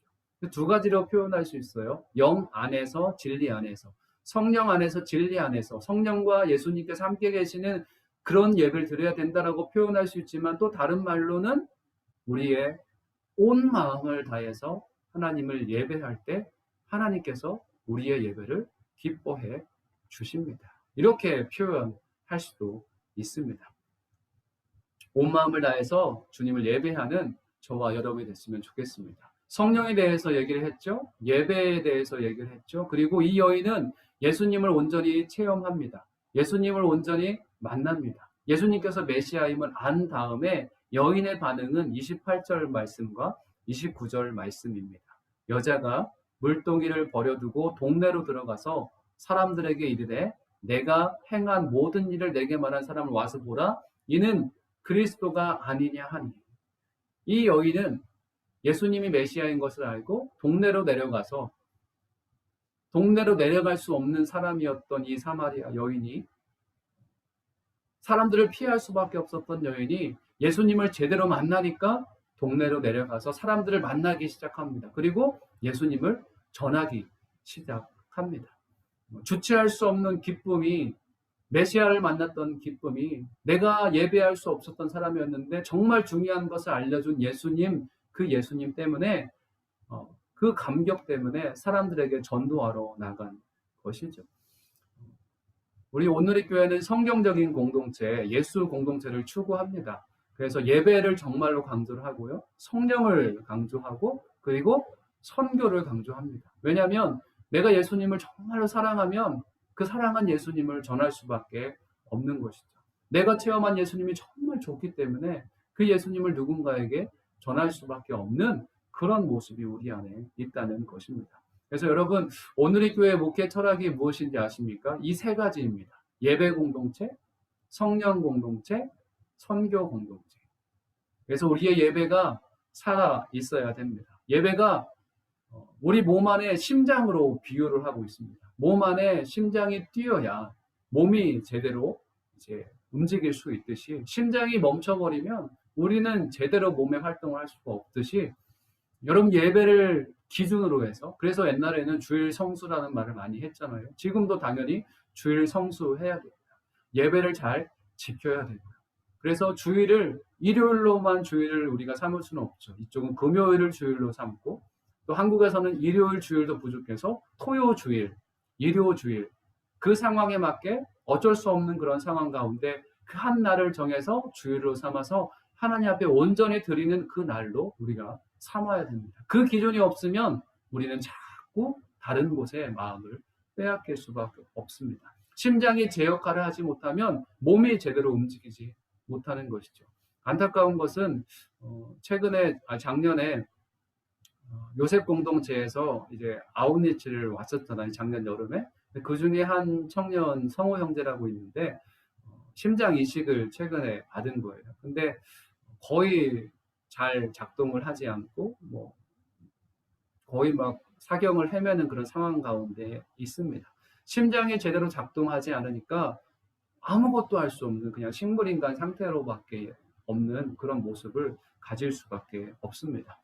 두 가지로 표현할 수 있어요. 영 안에서 진리 안에서, 성령 안에서 진리 안에서, 성령과 예수님께서 함께 계시는 그런 예배를 드려야 된다라고 표현할 수 있지만 또 다른 말로는 우리의 온 마음을 다해서 하나님을 예배할 때 하나님께서 우리의 예배를 기뻐해 주십니다. 이렇게 표현할 수도 있습니다. 온 마음을 다해서 주님을 예배하는 저와 여러분이 됐으면 좋겠습니다. 성령에 대해서 얘기를 했죠. 예배에 대해서 얘기를 했죠. 그리고 이 여인은 예수님을 온전히 체험합니다. 예수님을 온전히 만납니다. 예수님께서 메시아임을 안 다음에 여인의 반응은 28절 말씀과 29절 말씀입니다. 여자가 물동이를 버려두고 동네로 들어가서 사람들에게 이르되 내가 행한 모든 일을 내게 말한 사람을 와서 보라. 이는 그리스도가 아니냐 하니. 이 여인은 예수님이 메시아인 것을 알고 동네로 내려가서 동네로 내려갈 수 없는 사람이었던 이 사마리아 여인이, 사람들을 피할 수밖에 없었던 여인이 예수님을 제대로 만나니까 동네로 내려가서 사람들을 만나기 시작합니다. 그리고 예수님을 전하기 시작합니다. 주체할 수 없는 기쁨이, 메시아를 만났던 기쁨이, 내가 예배할 수 없었던 사람이었는데 정말 중요한 것을 알려준 예수님, 그 예수님 때문에 그 감격 때문에 사람들에게 전도하러 나간 것이죠. 우리 오늘의 교회는 성경적인 공동체, 예수 공동체를 추구합니다. 그래서 예배를 정말로 강조를 하고요, 성령을 강조하고 그리고 선교를 강조합니다. 왜냐하면 내가 예수님을 정말로 사랑하면 그 사랑한 예수님을 전할 수밖에 없는 것이죠. 내가 체험한 예수님이 정말 좋기 때문에 그 예수님을 누군가에게 전할 수밖에 없는 그런 모습이 우리 안에 있다는 것입니다. 그래서 여러분, 오늘의 교회 목회 철학이 무엇인지 아십니까? 이 세 가지입니다. 예배 공동체, 성령 공동체, 선교 공동체. 그래서 우리의 예배가 살아 있어야 됩니다. 예배가 우리 몸 안에 심장으로 비유를 하고 있습니다. 몸 안에 심장이 뛰어야 몸이 제대로 이제 움직일 수 있듯이, 심장이 멈춰버리면 우리는 제대로 몸의 활동을 할 수가 없듯이, 여러분 예배를 기준으로 해서, 그래서 옛날에는 주일 성수라는 말을 많이 했잖아요. 지금도 당연히 주일 성수해야 됩니다. 예배를 잘 지켜야 되고요. 그래서 주일을 일요일로만 주일을 우리가 삼을 수는 없죠. 이쪽은 금요일을 주일로 삼고, 또 한국에서는 일요일 주일도 부족해서 토요 주일, 일요 주일, 그 상황에 맞게 어쩔 수 없는 그런 상황 가운데 그 한 날을 정해서 주일로 삼아서 하나님 앞에 온전히 드리는 그 날로 우리가 삼아야 됩니다. 그 기준이 없으면 우리는 자꾸 다른 곳에 마음을 빼앗길 수밖에 없습니다. 심장이 제 역할을 하지 못하면 몸이 제대로 움직이지 못하는 것이죠. 안타까운 것은 작년에 요셉 공동체에서 이제 아웃리치를 왔었잖아요. 작년 여름에. 그 중에 한 청년 성호 형제라고 있는데 심장 이식을 최근에 받은 거예요. 근데 거의 잘 작동을 하지 않고 거의 막 사경을 헤매는 그런 상황 가운데 있습니다. 심장이 제대로 작동하지 않으니까 아무것도 할 수 없는 그냥 식물인간 상태로밖에 없는 그런 모습을 가질 수밖에 없습니다.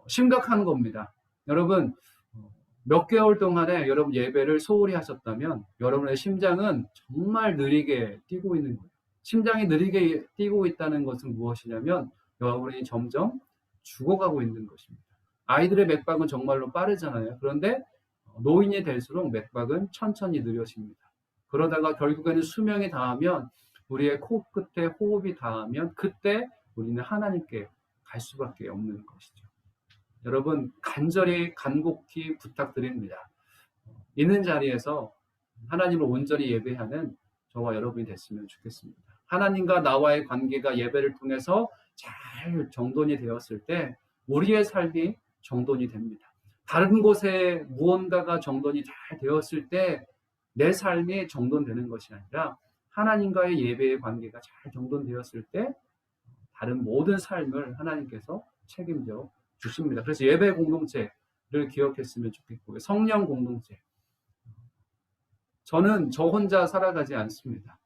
심각한 겁니다. 여러분, 몇 개월 동안에 여러분 예배를 소홀히 하셨다면 여러분의 심장은 정말 느리게 뛰고 있는 거예요. 심장이 느리게 뛰고 있다는 것은 무엇이냐면 여러분이 점점 죽어가고 있는 것입니다. 아이들의 맥박은 정말로 빠르잖아요. 그런데 노인이 될수록 맥박은 천천히 느려집니다. 그러다가 결국에는 수명이 닿으면, 우리의 코끝에 호흡이 닿으면 그때 우리는 하나님께 갈 수밖에 없는 것이죠. 여러분, 간곡히 부탁드립니다. 있는 자리에서 하나님을 온전히 예배하는 저와 여러분이 됐으면 좋겠습니다. 하나님과 나와의 관계가 예배를 통해서 잘 정돈이 되었을 때 우리의 삶이 정돈이 됩니다. 다른 곳에 무언가가 정돈이 잘 되었을 때 내 삶이 정돈되는 것이 아니라 하나님과의 예배의 관계가 잘 정돈되었을 때 다른 모든 삶을 하나님께서 책임져 주십니다. 그래서 예배 공동체를 기억했으면 좋겠고요. 성령 공동체. 저는 저 혼자 살아가지 않습니다.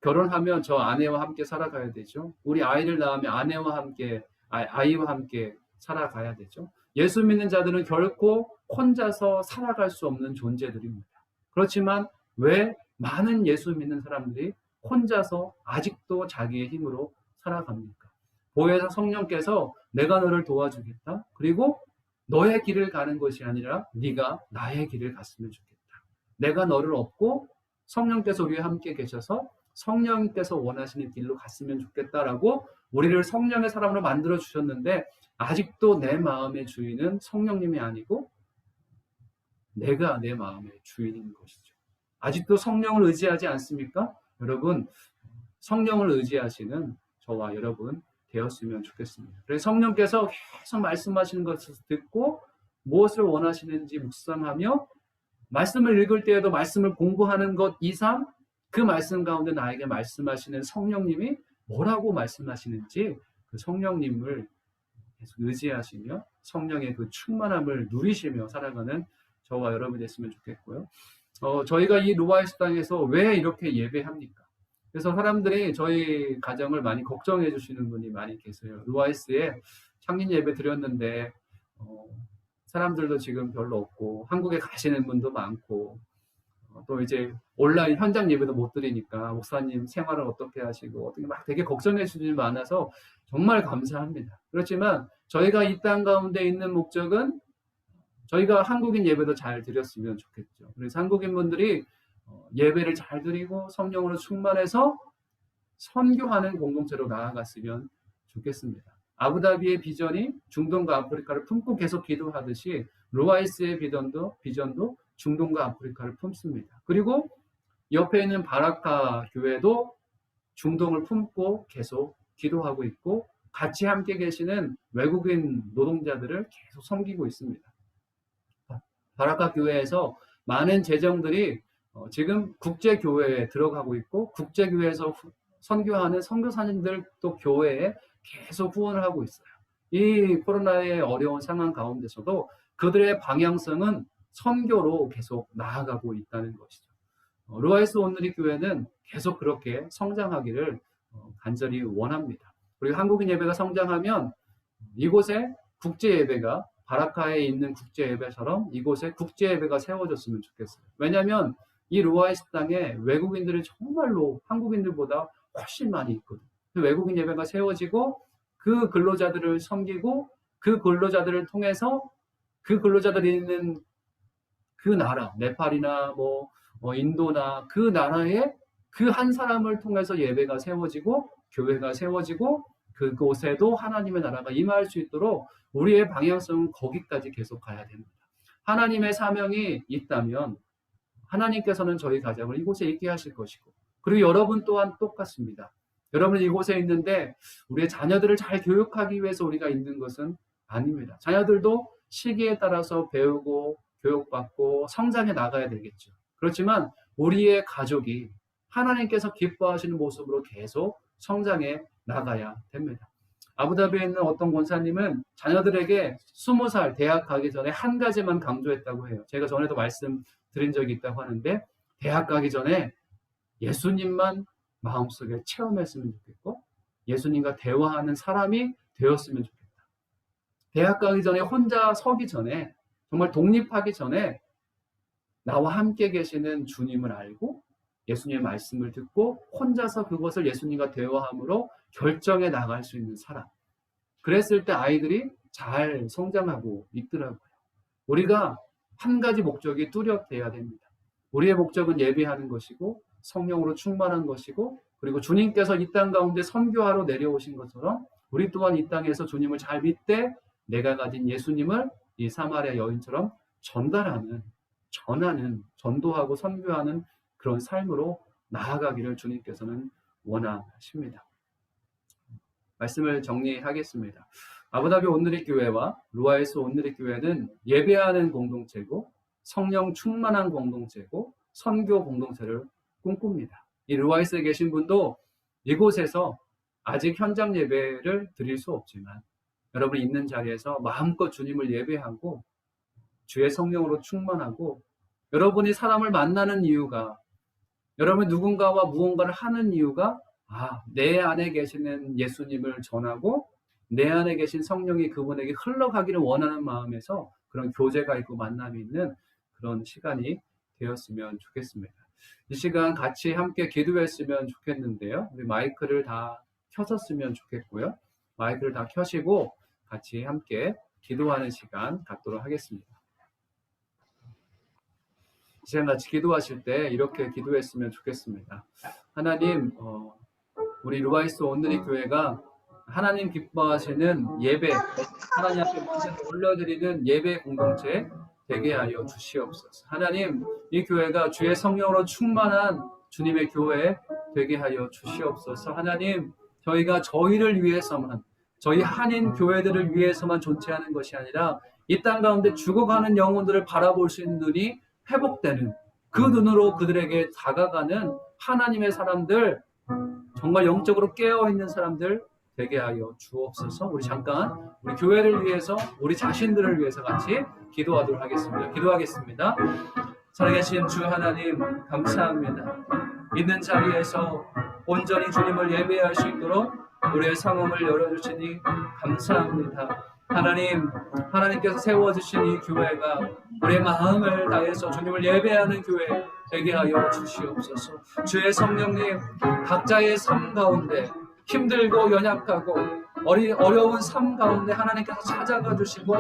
결혼하면 저 아내와 함께 살아가야 되죠. 우리 아이를 낳으면 아이와 함께 살아가야 되죠. 예수 믿는 자들은 결코 혼자서 살아갈 수 없는 존재들입니다. 그렇지만 왜 많은 예수 믿는 사람들이 혼자서 아직도 자기의 힘으로 살아갑니까? 보혜사 성령께서 내가 너를 도와주겠다. 그리고 너의 길을 가는 것이 아니라 네가 나의 길을 갔으면 좋겠다. 내가 너를 업고 성령께서 우리와 함께 계셔서 성령께서 원하시는 길로 갔으면 좋겠다라고 우리를 성령의 사람으로 만들어 주셨는데, 아직도 내 마음의 주인은 성령님이 아니고 내가 내 마음의 주인인 것이죠. 아직도 성령을 의지하지 않습니까? 여러분, 성령을 의지하시는 저와 여러분 되었으면 좋겠습니다. 그래서 성령께서 계속 말씀하시는 것을 듣고 무엇을 원하시는지 묵상하며 말씀을 읽을 때에도 말씀을 공부하는 것 이상 그 말씀 가운데 나에게 말씀하시는 성령님이 뭐라고 말씀하시는지 그 성령님을 계속 의지하시며 성령의 그 충만함을 누리시며 살아가는 저와 여러분이 됐으면 좋겠고요. 저희가 이 루아이스 땅에서 왜 이렇게 예배합니까? 그래서 사람들이 저희 가정을 많이 걱정해 주시는 분이 많이 계세요. 루아이스에 창립 예배 드렸는데 사람들도 지금 별로 없고 한국에 가시는 분도 많고 또 이제 온라인 현장 예배도 못 드리니까 목사님 생활을 어떻게 하시고 어떻게 막 되게 걱정해 주시는 분이 많아서 정말 감사합니다. 그렇지만 저희가 이 땅 가운데 있는 목적은 저희가 한국인 예배도 잘 드렸으면 좋겠죠. 그래서 한국인 분들이 예배를 잘 드리고 성령으로 충만해서 선교하는 공동체로 나아갔으면 좋겠습니다. 아부다비의 비전이 중동과 아프리카를 품고 계속 기도하듯이 루아이스의 비전도 중동과 아프리카를 품습니다. 그리고 옆에 있는 바라카 교회도 중동을 품고 계속 기도하고 있고 같이 함께 계시는 외국인 노동자들을 계속 섬기고 있습니다. 바라카 교회에서 많은 재정들이 지금 국제교회에 들어가고 있고 국제교회에서 선교하는 선교사님들 또 교회에 계속 후원을 하고 있어요. 이 코로나의 어려운 상황 가운데서도 그들의 방향성은 선교로 계속 나아가고 있다는 것이죠. 루아이스 온누리 교회는 계속 그렇게 성장하기를 간절히 원합니다. 그리고 한국인 예배가 성장하면 이곳에 국제 예배가 바라카에 있는 국제 예배처럼 이곳에 국제 예배가 세워졌으면 좋겠어요. 왜냐하면 이 루아이스 땅에 외국인들이 정말로 한국인들보다 훨씬 많이 있거든요. 외국인 예배가 세워지고 그 근로자들을 섬기고 그 근로자들을 통해서 그 근로자들이 있는 그 나라, 네팔이나 인도나 그 나라에 그 한 사람을 통해서 예배가 세워지고 교회가 세워지고 그곳에도 하나님의 나라가 임할 수 있도록 우리의 방향성은 거기까지 계속 가야 됩니다. 하나님의 사명이 있다면 하나님께서는 저희 가정을 이곳에 있게 하실 것이고 그리고 여러분 또한 똑같습니다. 여러분 이곳에 있는데 우리의 자녀들을 잘 교육하기 위해서 우리가 있는 것은 아닙니다. 자녀들도 시기에 따라서 배우고 교육받고 성장해 나가야 되겠죠. 그렇지만 우리의 가족이 하나님께서 기뻐하시는 모습으로 계속 성장해 나가야 됩니다. 아부다비에 있는 어떤 권사님은 자녀들에게 20살 대학 가기 전에 한 가지만 강조했다고 해요. 제가 전에도 말씀드린 적이 있다고 하는데 대학 가기 전에 예수님만 마음속에 체험했으면 좋겠고 예수님과 대화하는 사람이 되었으면 좋겠다. 대학 가기 전에 혼자 서기 전에 정말 독립하기 전에 나와 함께 계시는 주님을 알고 예수님의 말씀을 듣고 혼자서 그것을 예수님과 대화함으로 결정해 나갈 수 있는 사람. 그랬을 때 아이들이 잘 성장하고 있더라고요. 우리가 한 가지 목적이 뚜렷해야 됩니다. 우리의 목적은 예배하는 것이고 성령으로 충만한 것이고 그리고 주님께서 이 땅 가운데 선교하러 내려오신 것처럼 우리 또한 이 땅에서 주님을 잘 믿되 내가 가진 예수님을 이 사마리아 여인처럼 전하는, 전도하고 선교하는 그런 삶으로 나아가기를 주님께서는 원하십니다. 말씀을 정리하겠습니다. 아부다비 온누리 교회와 루아이스 온누리 교회는 예배하는 공동체고 성령 충만한 공동체고 선교 공동체를 꿈꿉니다. 이 루아이스에 계신 분도 이곳에서 아직 현장 예배를 드릴 수 없지만 여러분이 있는 자리에서 마음껏 주님을 예배하고 주의 성령으로 충만하고 여러분이 사람을 만나는 이유가 여러분이 누군가와 무언가를 하는 이유가 내 안에 계시는 예수님을 전하고 내 안에 계신 성령이 그분에게 흘러가기를 원하는 마음에서 그런 교제가 있고 만남이 있는 그런 시간이 되었으면 좋겠습니다. 이 시간 같이 함께 기도했으면 좋겠는데요. 우리 마이크를 다 켰었으면 좋겠고요. 마이크를 다 켜시고 같이 함께 기도하는 시간 갖도록 하겠습니다. 이 시간 같이 기도하실 때 이렇게 기도했으면 좋겠습니다. 하나님, 우리 루아이스 온누리 교회가 하나님 기뻐하시는 예배, 하나님 앞에 올려드리는 예배 공동체 되게 하여 주시옵소서. 하나님, 이 교회가 주의 성령으로 충만한 주님의 교회 되게 하여 주시옵소서. 하나님, 저희가 저희를 위해서만, 저희 한인 교회들을 위해서만 존재하는 것이 아니라 이 땅 가운데 죽어가는 영혼들을 바라볼 수 있는 눈이 회복되는 그 눈으로 그들에게 다가가는 하나님의 사람들, 정말 영적으로 깨어있는 사람들 되게 하여 주옵소서. 우리 잠깐 우리 교회를 위해서 우리 자신들을 위해서 같이 기도하도록 하겠습니다. 기도하겠습니다. 살아계신 주 하나님 감사합니다. 있는 자리에서 온전히 주님을 예배할 수 있도록 우리의 상황을 열어주시니 감사합니다. 하나님께서 세워주신 이 교회가 우리의 마음을 다해서 주님을 예배하는 교회 되게 하여 주시옵소서. 주의 성령님, 각자의 삶 가운데 힘들고 연약하고 어려운 삶 가운데 하나님께서 찾아가 주시고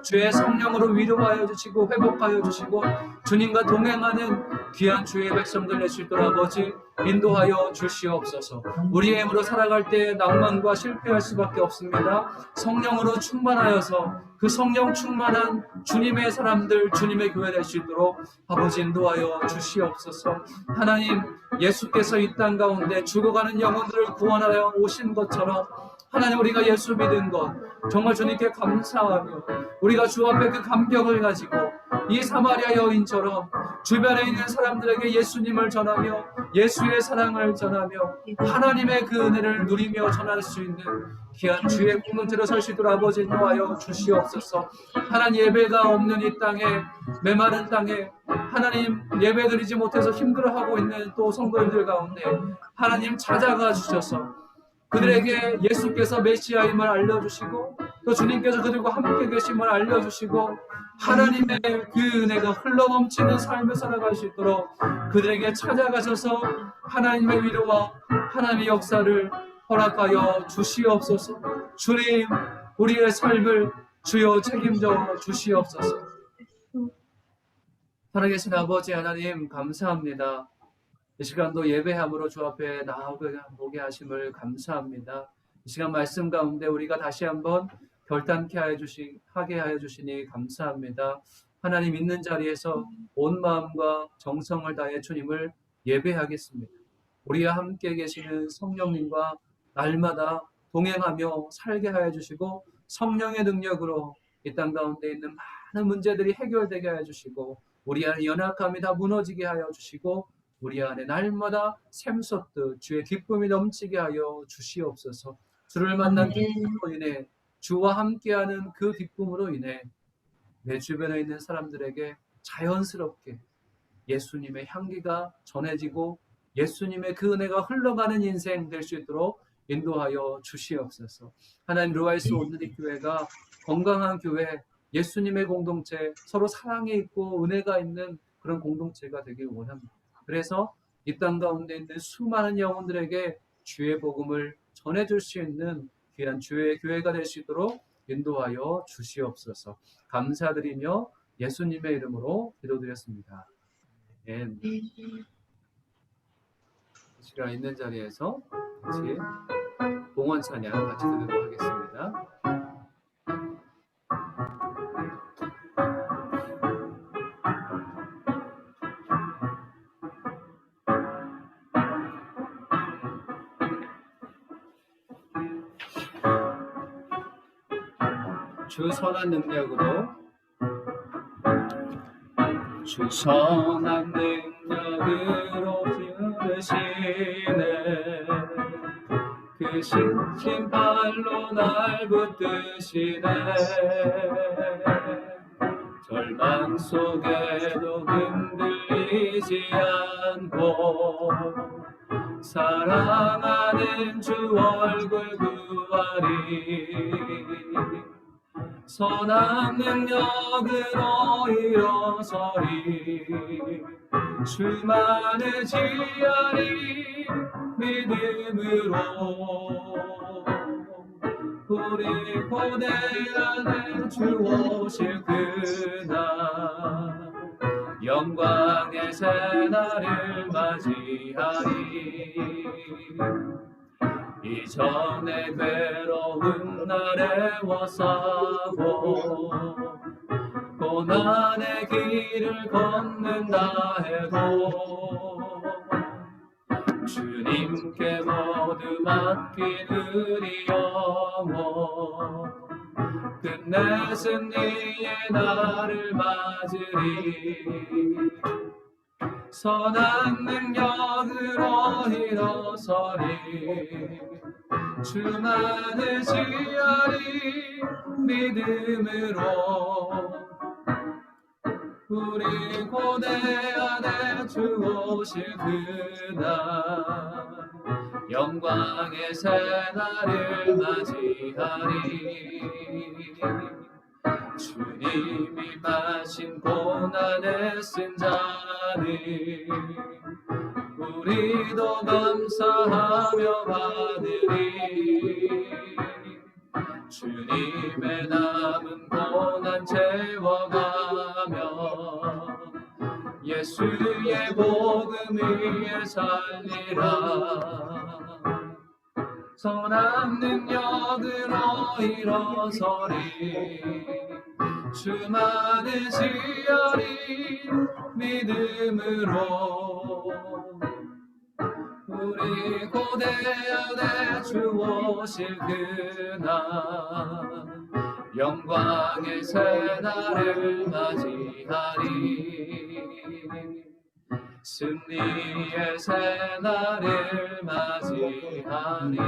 주의 성령으로 위로하여 주시고 회복하여 주시고 주님과 동행하는 귀한 주의 백성들 되시도록 아버지 인도하여 주시옵소서. 우리의 힘으로 살아갈 때 낭만과 실패할 수밖에 없습니다. 성령으로 충만하여서 그 성령 충만한 주님의 사람들, 주님의 교회 될 수 있도록 아버지 인도하여 주시옵소서. 하나님, 예수께서 이 땅 가운데 죽어가는 영혼들을 구원하여 오신 것처럼 하나님, 우리가 예수 믿은 것 정말 주님께 감사하며 우리가 주 앞에 그 감격을 가지고 이 사마리아 여인처럼 주변에 있는 사람들에게 예수님을 전하며 예수의 사랑을 전하며 하나님의 그 은혜를 누리며 전할 수 있는 귀한 주의 공동체로 설 수 있도록 아버지 인도하여 주시옵소서. 하나님, 예배가 없는 이 땅에, 메마른 땅에 하나님 예배드리지 못해서 힘들어하고 있는 또 성도님들 가운데 하나님 찾아가 주셔서 그들에게 예수께서 메시아임을 알려주시고 또 주님께서 그들과 함께 계심을 알려주시고 하나님의 그 은혜가 흘러넘치는 삶을 살아갈 수 있도록 그들에게 찾아가셔서 하나님의 위로와 하나님의 역사를 허락하여 주시옵소서. 주님, 우리의 삶을 주여 책임져 주시옵소서. 살아계신 아버지 하나님, 감사합니다. 이 시간도 예배함으로 주 앞에 나오게 하심을 감사합니다. 이 시간 말씀 가운데 우리가 다시 한번 결단케 하게 하여 주시니 감사합니다. 하나님 있는 자리에서 온 마음과 정성을 다해 주님을 예배하겠습니다. 우리와 함께 계시는 성령님과 날마다 동행하며 살게 하여 주시고 성령의 능력으로 이 땅 가운데 있는 많은 문제들이 해결되게 하여 주시고 우리 안에 연약함이 다 무너지게 하여 주시고 우리 안에 날마다 샘솟듯 주의 기쁨이 넘치게 하여 주시옵소서. 주를 만난 기쁨으로 인해 주와 함께하는 그 기쁨으로 인해 내 주변에 있는 사람들에게 자연스럽게 예수님의 향기가 전해지고 예수님의 그 은혜가 흘러가는 인생 될 수 있도록 인도하여 주시옵소서. 하나님, 루아이스 온누리 교회가 건강한 교회, 예수님의 공동체, 서로 사랑이 있고 은혜가 있는 그런 공동체가 되길 원합니다. 그래서 이 땅 가운데 있는 수많은 영혼들에게 주의 복음을 전해줄 수 있는 귀한 주의 교회가 될 수 있도록 인도하여 주시옵소서. 감사드리며 예수님의 이름으로 기도드렸습니다. 아멘. 시간 있는 자리에서 같이 봉헌 찬양 같이 드리도록 하겠습니다. 주 선한 능력으로 주 선한 능력으로 부르시네 그 신발로 날 붙드시네 절망 속에도 흔들리지 않고 사랑하는 주 얼굴 구하리 선한 능력으로 일어서리 주만을 지하리 믿음으로 우리 고대 안에 주 오실 그날 영광의 새날을 맞이하리 이전에 괴로운 날에 워싸고 고난의 길을 걷는다 해도 주님께 모두 맡긴 우리 영혼 끝내 승리의 날을 맞으리 선한 능력으로 일어서리 주만을 지하리 믿음으로 우리 고대 안에 주 오실 그날 영광의 새날을 맞이하리 주님이 마신 고난의 쓴 잔을 우리도 감사하며 받으리 주님의 남은 고난 채워가며 예수의 복음 위에 살리라 선한 능력으로 일어서리 주만을 지하리 믿음으로 우리 고대 안에 주 오실 그날 영광의 새날을 맞이하리. 승리의 새날을 맞이하리.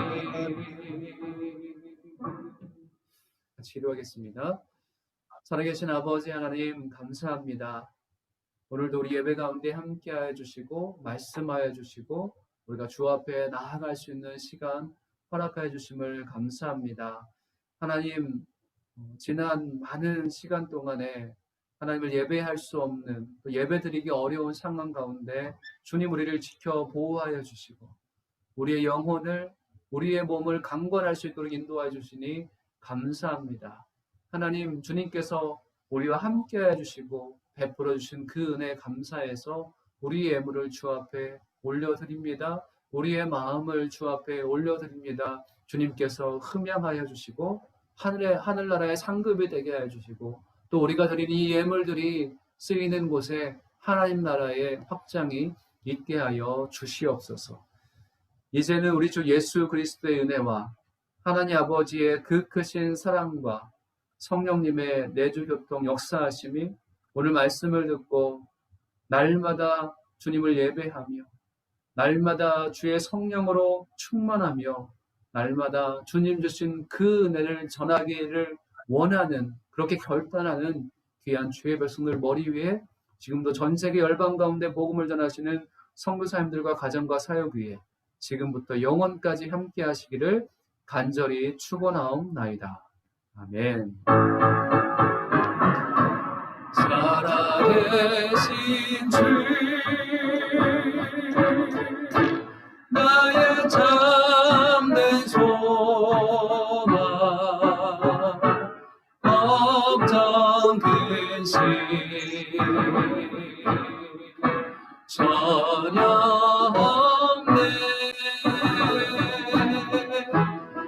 같이 기도하겠습니다. 살아계신 아버지 하나님 감사합니다. 오늘도 우리 예배 가운데 함께하여 주시고 말씀하여 주시고 우리가 주 앞에 나아갈 수 있는 시간 허락하여 주심을 감사합니다. 하나님, 지난 많은 시간 동안에 하나님을 예배할 수 없는, 또 예배드리기 어려운 상황 가운데 주님 우리를 지켜 보호하여 주시고 우리의 영혼을, 우리의 몸을 강건할 수 있도록 인도하여 주시니 감사합니다. 하나님, 주님께서 우리와 함께해 주시고 베풀어 주신 그 은혜 감사해서 우리의 예물을 주 앞에 올려드립니다. 우리의 마음을 주 앞에 올려드립니다. 주님께서 흠양하여 주시고 하늘나라의 상급이 되게 하여 주시고 또 우리가 드린 이 예물들이 쓰이는 곳에 하나님 나라의 확장이 있게 하여 주시옵소서. 이제는 우리 주 예수 그리스도의 은혜와 하나님 아버지의 그 크신 사랑과 성령님의 내주교통 역사하심이 오늘 말씀을 듣고 날마다 주님을 예배하며 날마다 주의 성령으로 충만하며 날마다 주님 주신 그 은혜를 전하기를 원하는, 그렇게 결단하는 귀한 주의 백성들 머리 위에 지금도 전 세계 열방 가운데 복음을 전하시는 선교사님들과 가정과 사역 위에 지금부터 영원까지 함께 하시기를 간절히 축원하옵나이다. 아멘. 살아계신 주 나의 참된 소망 걱정 근심 전혀 없네.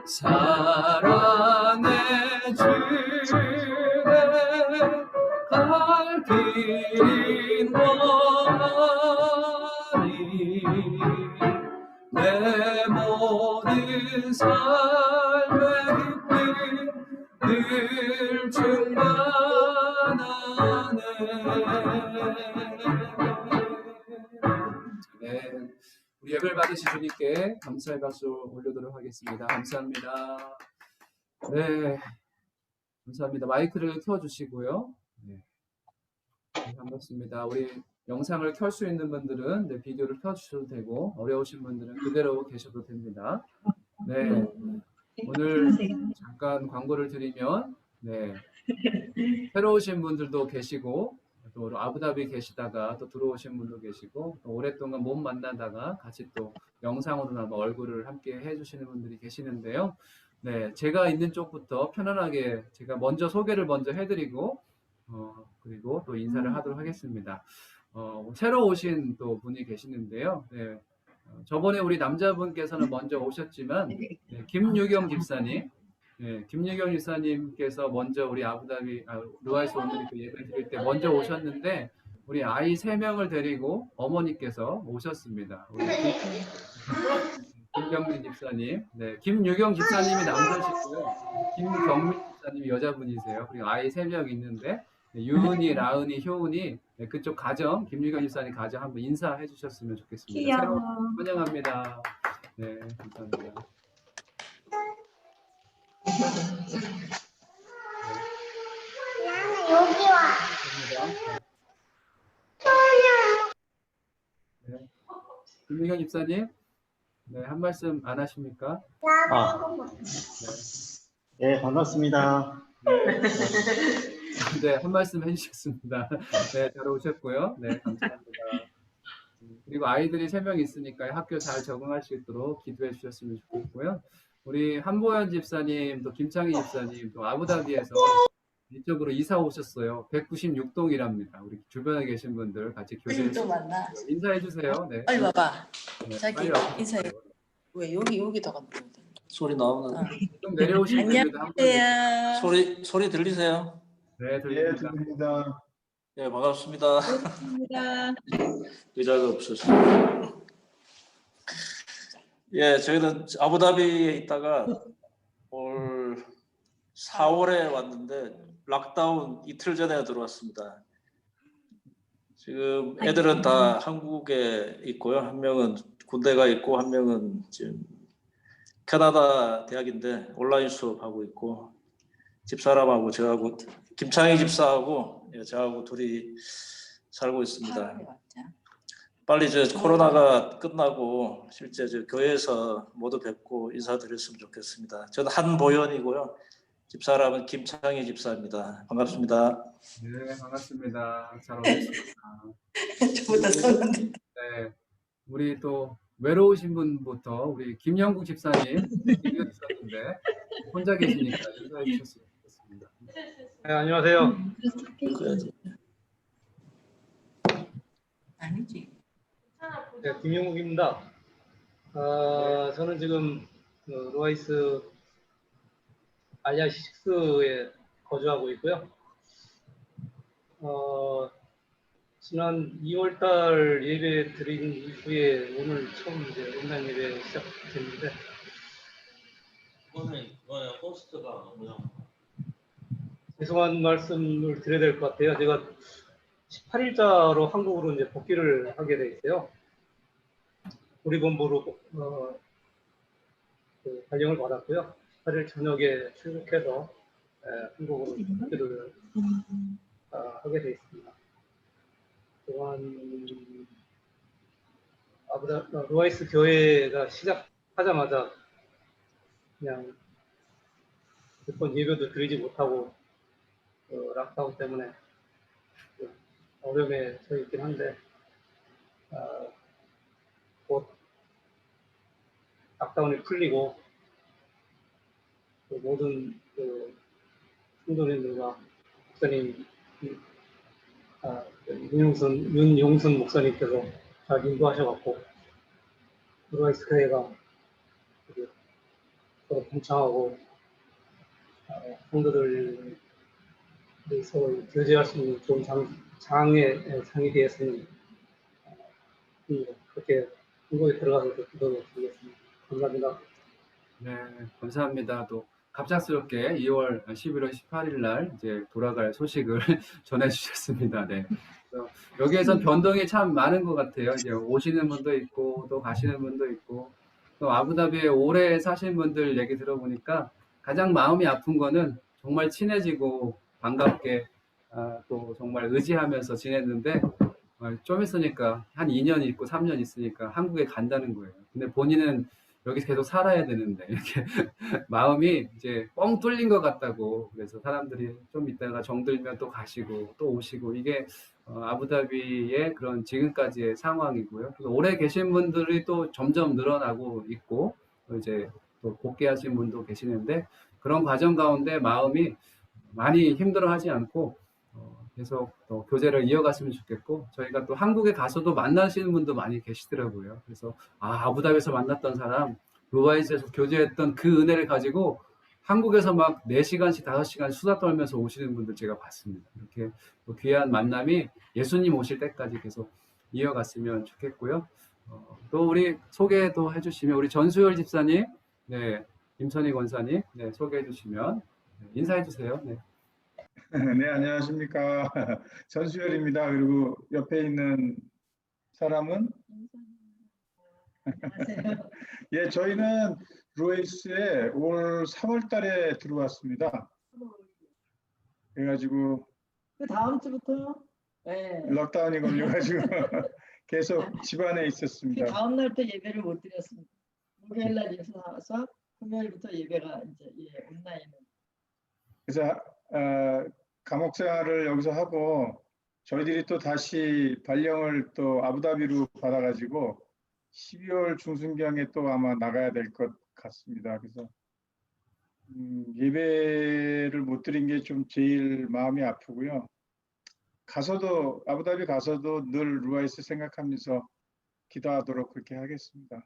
사랑의 주내 갈 길인 거니 내 모든 삶의 기쁨 늘 충만하네. 네, 우리 예배를 받으신 주님께 감사의 박수 올리도록 하겠습니다. 감사합니다. 네, 감사합니다. 마이크를 켜주시고요. 네, 반갑습니다. 우리 영상을 켤 수 있는 분들은 네, 비디오를 켜주셔도 되고 어려우신 분들은 그대로 계셔도 됩니다. 네, 오늘 잠깐 광고를 드리면 네, 새로 오신 분들도 계시고 또 아부다비 계시다가 또 들어오신 분도 계시고 또 오랫동안 못 만나다가 같이 또 영상으로나마 얼굴을 함께 해주시는 분들이 계시는데요. 네, 제가 있는 쪽부터 편안하게 제가 먼저 소개를 먼저 해드리고 그리고 또 인사를 하도록 하겠습니다. 새로 오신 또 분이 계시는데요. 네, 저번에 우리 남자분께서는 먼저 오셨지만 네, 김유경 집사님, 네, 김유경 집사님께서 먼저 우리 아부다비 루아에서 오늘 그 예배 드릴 때 먼저 오셨는데 우리 아이 3명을 데리고 어머니께서 오셨습니다. 우리 김경민 집사님, 네, 김유경 집사님이 남자시고요, 김경민 집사님이 여자분이세요. 그리고 아이 3명 있는데 네, 유은이, 라은이, 효은이 네, 그쪽 가정, 김유경 집사님 가정 한번 인사해 주셨으면 좋겠습니다. 귀여워. 새로 환영합니다. 네, 감사합니다. 나는 여기 와. 네. 김미경 집사님, 네, 한 말씀 안 하십니까? 네, 반갑습니다. 네, 한 말씀 해주셨습니다. 네, 잘 오셨고요. 네, 감사합니다. 그리고 아이들이 3명 있으니까 학교 잘 적응할 수 있도록 기도해 주셨으면 좋겠고요. 우리 한보현 집사님, 또 김창희 집사님, 또 아부다비에서 이쪽으로 이사 오셨어요. 196동이랍니다. 우리 주변에 계신 분들 같이 교제 또 만나. 인사해 주세요. 네. 빨리 와봐. 네, 자기 빨리 와주세요. 인사해. 왜 여기다가 물어야 돼? 소리 나오는 좀 내려오시면 됩니다. 한 분. 안녕하세요. 소리 들리세요? 네, 예, 들립니다. 들립니다. 예, 반갑습니다. 반갑습니다. 의자가 없어서. 예, 저희는 아부다비에 있다가 올 4월에 왔는데 락다운 이틀 전에 들어왔습니다. 지금 애들은 다 한국에 있고요. 한 명은 군대가 있고 한 명은 지금 캐나다 대학인데 온라인 수업하고 있고 집사람하고 저하고 김창희 집사하고 저하고 둘이 살고 있습니다. 8월에 왔죠. 빨리 저 코로나가 끝나고 실제 저 교회에서 모두 뵙고 인사드렸으면 좋겠습니다. 저는 한보현이고요. 집사람은 김창희 집사입니다. 반갑습니다. 네, 반갑습니다. 잘 오셨습니다. 저보다 썼는데. 네, 우리 또 외로우신 분부터 우리 김영국 집사님 있었는데 혼자 계시니까 인사해 주셨으면 좋겠습니다. 네, 안녕하세요. 그래야지. 아니지. 네, 김영욱입니다. 저는 지금 로아이스 알리아6에 거주하고 있고요. 지난 2월달 예배 드린 이후에 오늘 처음 이제 온라인 예배 시작됐는데 이거는 포스트가 뭐냐? 죄송한 말씀을 드려야 될 것 같아요. 제가 18일자로 한국으로 이제 복귀를 하게 돼 있어요. 우리 본부로 그 발령을 받았고요. 18일 저녁에 출국해서 한국으로 복귀를 하게 돼 있습니다. 또한 로아이스 교회가 시작하자마자 그냥 몇 번 예배도 드리지 못하고 락다운 때문에 어려움에 서 있긴 한데 곧 락다운이 풀리고 모든 성도님들과 목사님 윤용순 목사님께서 잘 인도하셔갖고 로아이스 교회가 서로 동창하고 성도들이 서로 교제할 수 있는 좋은 장이 되었으니 그렇게 한국에 들어가서 기도를 드리겠습니다. 감사합니다. 네, 감사합니다. 또 갑작스럽게 11월 18일 날 이제 돌아갈 소식을 전해주셨습니다. 네. 그래서 여기에선 변동이 참 많은 것 같아요. 이제 오시는 분도 있고 또 가시는 분도 있고 또 아부다비에 오래 사신 분들 얘기 들어보니까 가장 마음이 아픈 거는 정말 친해지고 반갑게 또 정말 의지하면서 지냈는데 좀 있으니까 한 2년 있고 3년 있으니까 한국에 간다는 거예요. 근데 본인은 여기서 계속 살아야 되는데 이렇게 마음이 이제 뻥 뚫린 것 같다고. 그래서 사람들이 좀 있다가 정들면 또 가시고 또 오시고 이게 아부다비의 그런 지금까지의 상황이고요. 그래서 오래 계신 분들이 또 점점 늘어나고 있고 또 이제 또 복귀하신 분도 계시는데 그런 과정 가운데 마음이 많이 힘들어하지 않고 계속 또 교제를 이어갔으면 좋겠고 저희가 또 한국에 가서도 만나시는 분도 많이 계시더라고요. 그래서 아부다비에서 만났던 사람 루아이스에서 교제했던 그 은혜를 가지고 한국에서 막 4시간씩 5시간 수다 떨면서 오시는 분들 제가 봤습니다. 이렇게 또 귀한 만남이 예수님 오실 때까지 계속 이어갔으면 좋겠고요. 또 우리 소개도 해주시면 우리 전수열 집사님, 네, 임선희 권사님, 네, 소개해 주시면 인사해 주세요. 네. 네, 안녕하십니까. 전수열입니다. 그리고 옆에 있는 사람은? 예, 저희는 로이스에 올 3월 달에 들어왔습니다. 그래가지고 그 다음 주부터 네. 럭다운이 걸려가지고 계속 집안에 그 있었습니다. 다음 날부터 예배를 못 드렸습니다. 목요일 날 예수 나와서 금요일부터 예배가 이제 온라인으로. 그래서 감옥 생활을 여기서 하고 저희들이 또 다시 발령을 또 아부다비로 받아가지고 12월 중순경에 또 아마 나가야 될 것 같습니다. 그래서 예배를 못 드린 게 좀 제일 마음이 아프고요. 가서도 아부다비 가서도 늘 루아이스 생각하면서 기도하도록 그렇게 하겠습니다.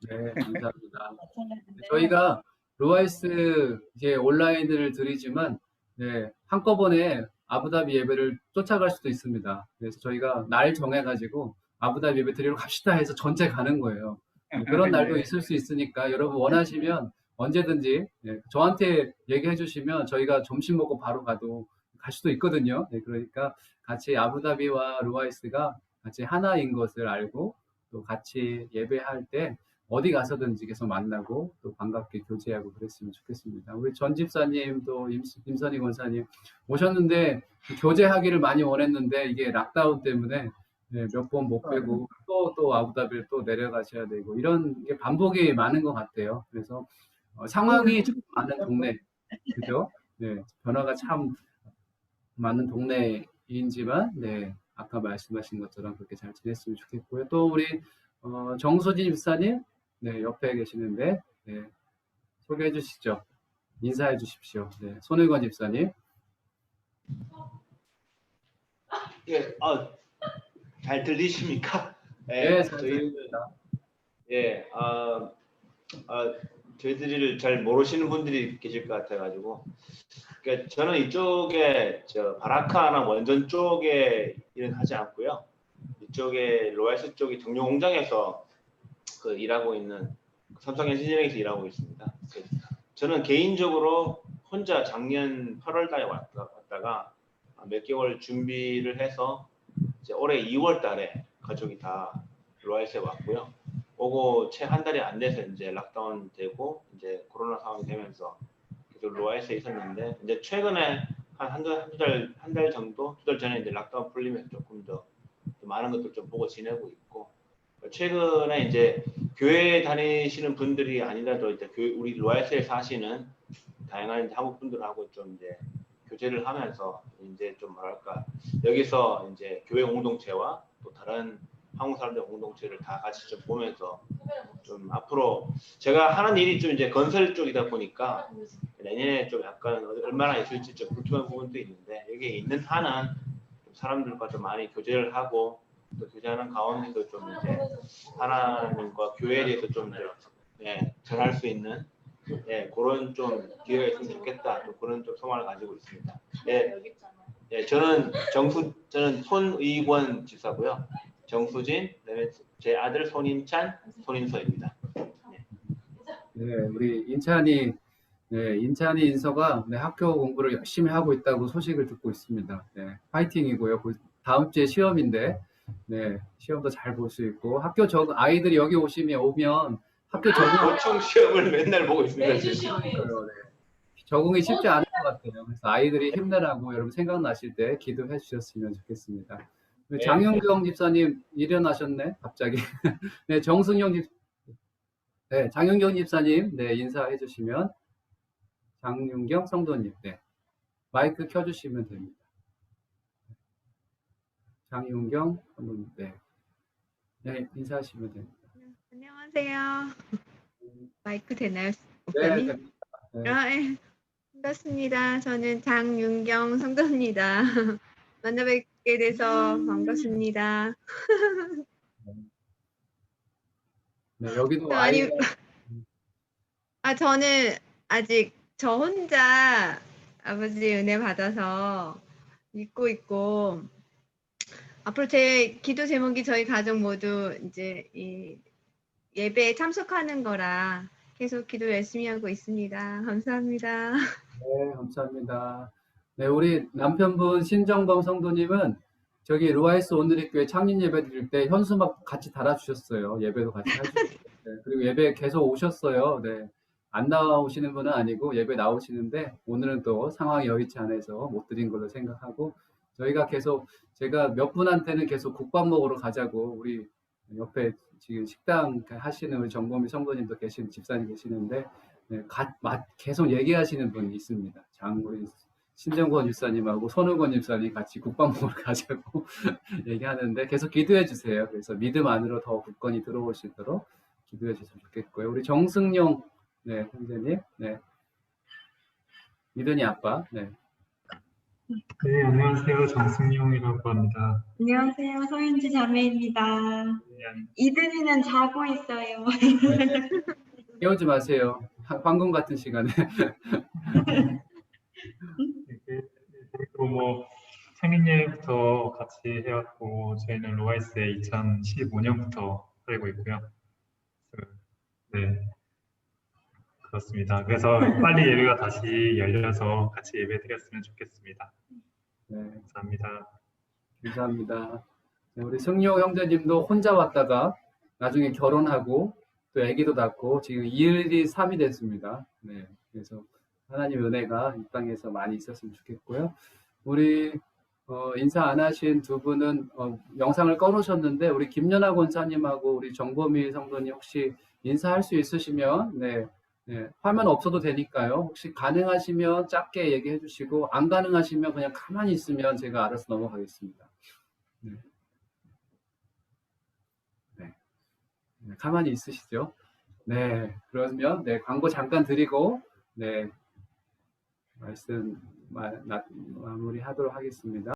네, 감사합니다. 마찬가지인데요. 저희가 로아이스 이제 온라인을 드리지만 네, 한꺼번에 아부다비 예배를 쫓아갈 수도 있습니다. 그래서 저희가 날 정해가지고 아부다비 예배 드리러 갑시다 해서 전체 가는 거예요. 그런 날도 있을 수 있으니까 여러분 원하시면 언제든지 저한테 얘기해 주시면 저희가 점심 먹고 바로 가도 갈 수도 있거든요. 그러니까 같이 아부다비와 루아이스가 같이 하나인 것을 알고 또 같이 예배할 때 어디 가서든지 계속 만나고 또 반갑게 교제하고 그랬으면 좋겠습니다. 우리 전 집사님 또 임선희 권사님 오셨는데 교제하기를 많이 원했는데 이게 락다운 때문에 몇 번 못 뵈고 또 아부다비를 또 내려가셔야 되고 이런 게 반복이 많은 것 같아요. 그래서 상황이 좀 많은 동네, 그죠? 변화가 참 많은 동네이지만, 아까 말씀하신 것처럼 그렇게 잘 지냈으면 좋겠고요. 또 우리 정수진 집사님, 옆에 계시는데 소개해 주시죠. 인사해 주십시오. 손의건 집사님. 예, 잘 들리십니까? 잘 저희 들립니다. 저희들을 잘 모르시는 분들이 계실 것 같아가지고, 그러니까 저는 이쪽에 바라카나 원전 쪽에 일은 하지 않고요. 이쪽에 로얄스 쪽이 정유공장에서 일하고 있는 삼성 엔지니어링에서 일하고 있습니다. 저는 개인적으로 혼자 작년 8월달에 왔다가 몇 개월 준비를 해서 이제 올해 2월달에 가족이 다 로얄스에 왔고요. 오고 채 한 달이 안 돼서 이제 락다운 되고 이제 코로나 상황이 되면서 계속 로얄스에 있었는데 이제 최근에 한 달 정도, 2달 전에 이제 락다운 풀리면서 조금 더 많은 것들 좀 보고 지내고 있고, 최근에 이제 교회 다니시는 분들이 아니라도 이제 우리 로얄스에 사시는 다양한 한국 분들하고 좀 이제 교제를 하면서 이제 좀 뭐랄까 여기서 이제 교회 공동체와 또 다른 한국 사람들 공동체를 다 같이 좀 보면서 좀 앞으로 제가 하는 일이 좀 이제 건설 쪽이다 보니까 내년에 좀 약간 얼마나 있을지 좀 불투명한 부분도 있는데 여기에 있는 한은 사람들과 좀 많이 교제를 하고 또 교제하는 가운데도 좀 이제 하나님과 교회에 대해서 좀 전할 수 있는 그런 좀 기회가 있으면 좋겠다. 또 그런 좀 소망을 가지고 있습니다. 저는 손의권 집사고요. 정수진, 그다음에 제 아들 손인찬, 손인서입니다. 우리 인찬이 인서가 학교 공부를 열심히 하고 있다고 소식을 듣고 있습니다. 파이팅이고요. 다음 주에 시험인데, 시험도 잘 볼 수 있고 학교 아이들이 여기 오면 학교 적응 보충 시험을 맨날 보고 있습니다. 적응이 쉽지 않을 것 같아요. 그래서 아이들이 힘내라고 여러분 생각나실 때 기도해 주셨으면 좋겠습니다. 장윤경 집사님 일어나셨네, 갑자기. 장윤경 집사님, 인사해 주시면 장윤경 성도님, 마이크 켜주시면 됩니다. 장윤경 성도님, 인사하시면 됩니다. 안녕하세요. 마이크 되나요? 네, 오빠님? 됩니다. 반갑습니다. 저는 장윤경 성도입니다. 만나 뵙게 돼서 반갑습니다. 여기도 저는 아직 저 혼자 아버지 은혜 받아서 믿고 있고, 앞으로 제 기도 제목이 저희 가족 모두 이제 이 예배에 참석하는 거라 계속 기도 열심히 하고 있습니다. 감사합니다. 감사합니다. 우리 남편분 신정범 성도님은 저기 루아이스 온누리교회 창립 예배 드릴 때 현수막 같이 달아주셨어요. 예배도 같이 해주셨어요. 그리고 예배 계속 오셨어요. 안 나오시는 분은 아니고 예배 나오시는데 오늘은 또 상황이 여의치 않아서 못 드린 걸로 생각하고, 저희가 계속 제가 몇 분한테는 계속 국밥 먹으러 가자고, 우리 옆에 지금 식당 하시는 우리 정범이 성도님도 집사님 계시는데 계속 얘기하시는 분이 있습니다. 우리 신정권 집사님하고 손우건 집사님 같이 국밥 먹으러 가자고 얘기하는데 계속 기도해 주세요. 그래서 믿음 안으로 더 굳건히 들어올 수 있도록 기도해 주시면 좋겠고요. 우리 정승용 형제님, 믿은이 아빠, 안녕하세요. 정승용이라고 합니다. 안녕하세요. 서윤지 자매입니다. 이든이는 자고 있어요. 깨우지 마세요. 황금 같은 시간에. 저희도 창립예부터 같이 해왔고, 저희는 로얄스에 2015년부터 살고 있고요. 그렇습니다. 그래서 빨리 예배가 다시 열려서 같이 예배 드렸으면 좋겠습니다. 네, 감사합니다. 감사합니다. 네, 우리 승용 형제님도 혼자 왔다가 나중에 결혼하고 또 아기도 낳고 지금 2일이 3이 됐습니다. 네, 그래서 하나님 은혜가 이 땅에서 많이 있었으면 좋겠고요. 우리 인사 안 하신 두 분은 영상을 꺼놓으셨는데 우리 김연아 권사님하고 우리 정보미 성도님 혹시 인사할 수 있으시면 네, 화면 없어도 되니까요. 혹시 가능하시면 짧게 얘기해 주시고 안 가능하시면 그냥 가만히 있으면 제가 알아서 넘어가겠습니다. 네. 가만히 있으시죠? 네, 그러면 네, 광고 잠깐 드리고 네, 말씀 마무리하도록 하겠습니다.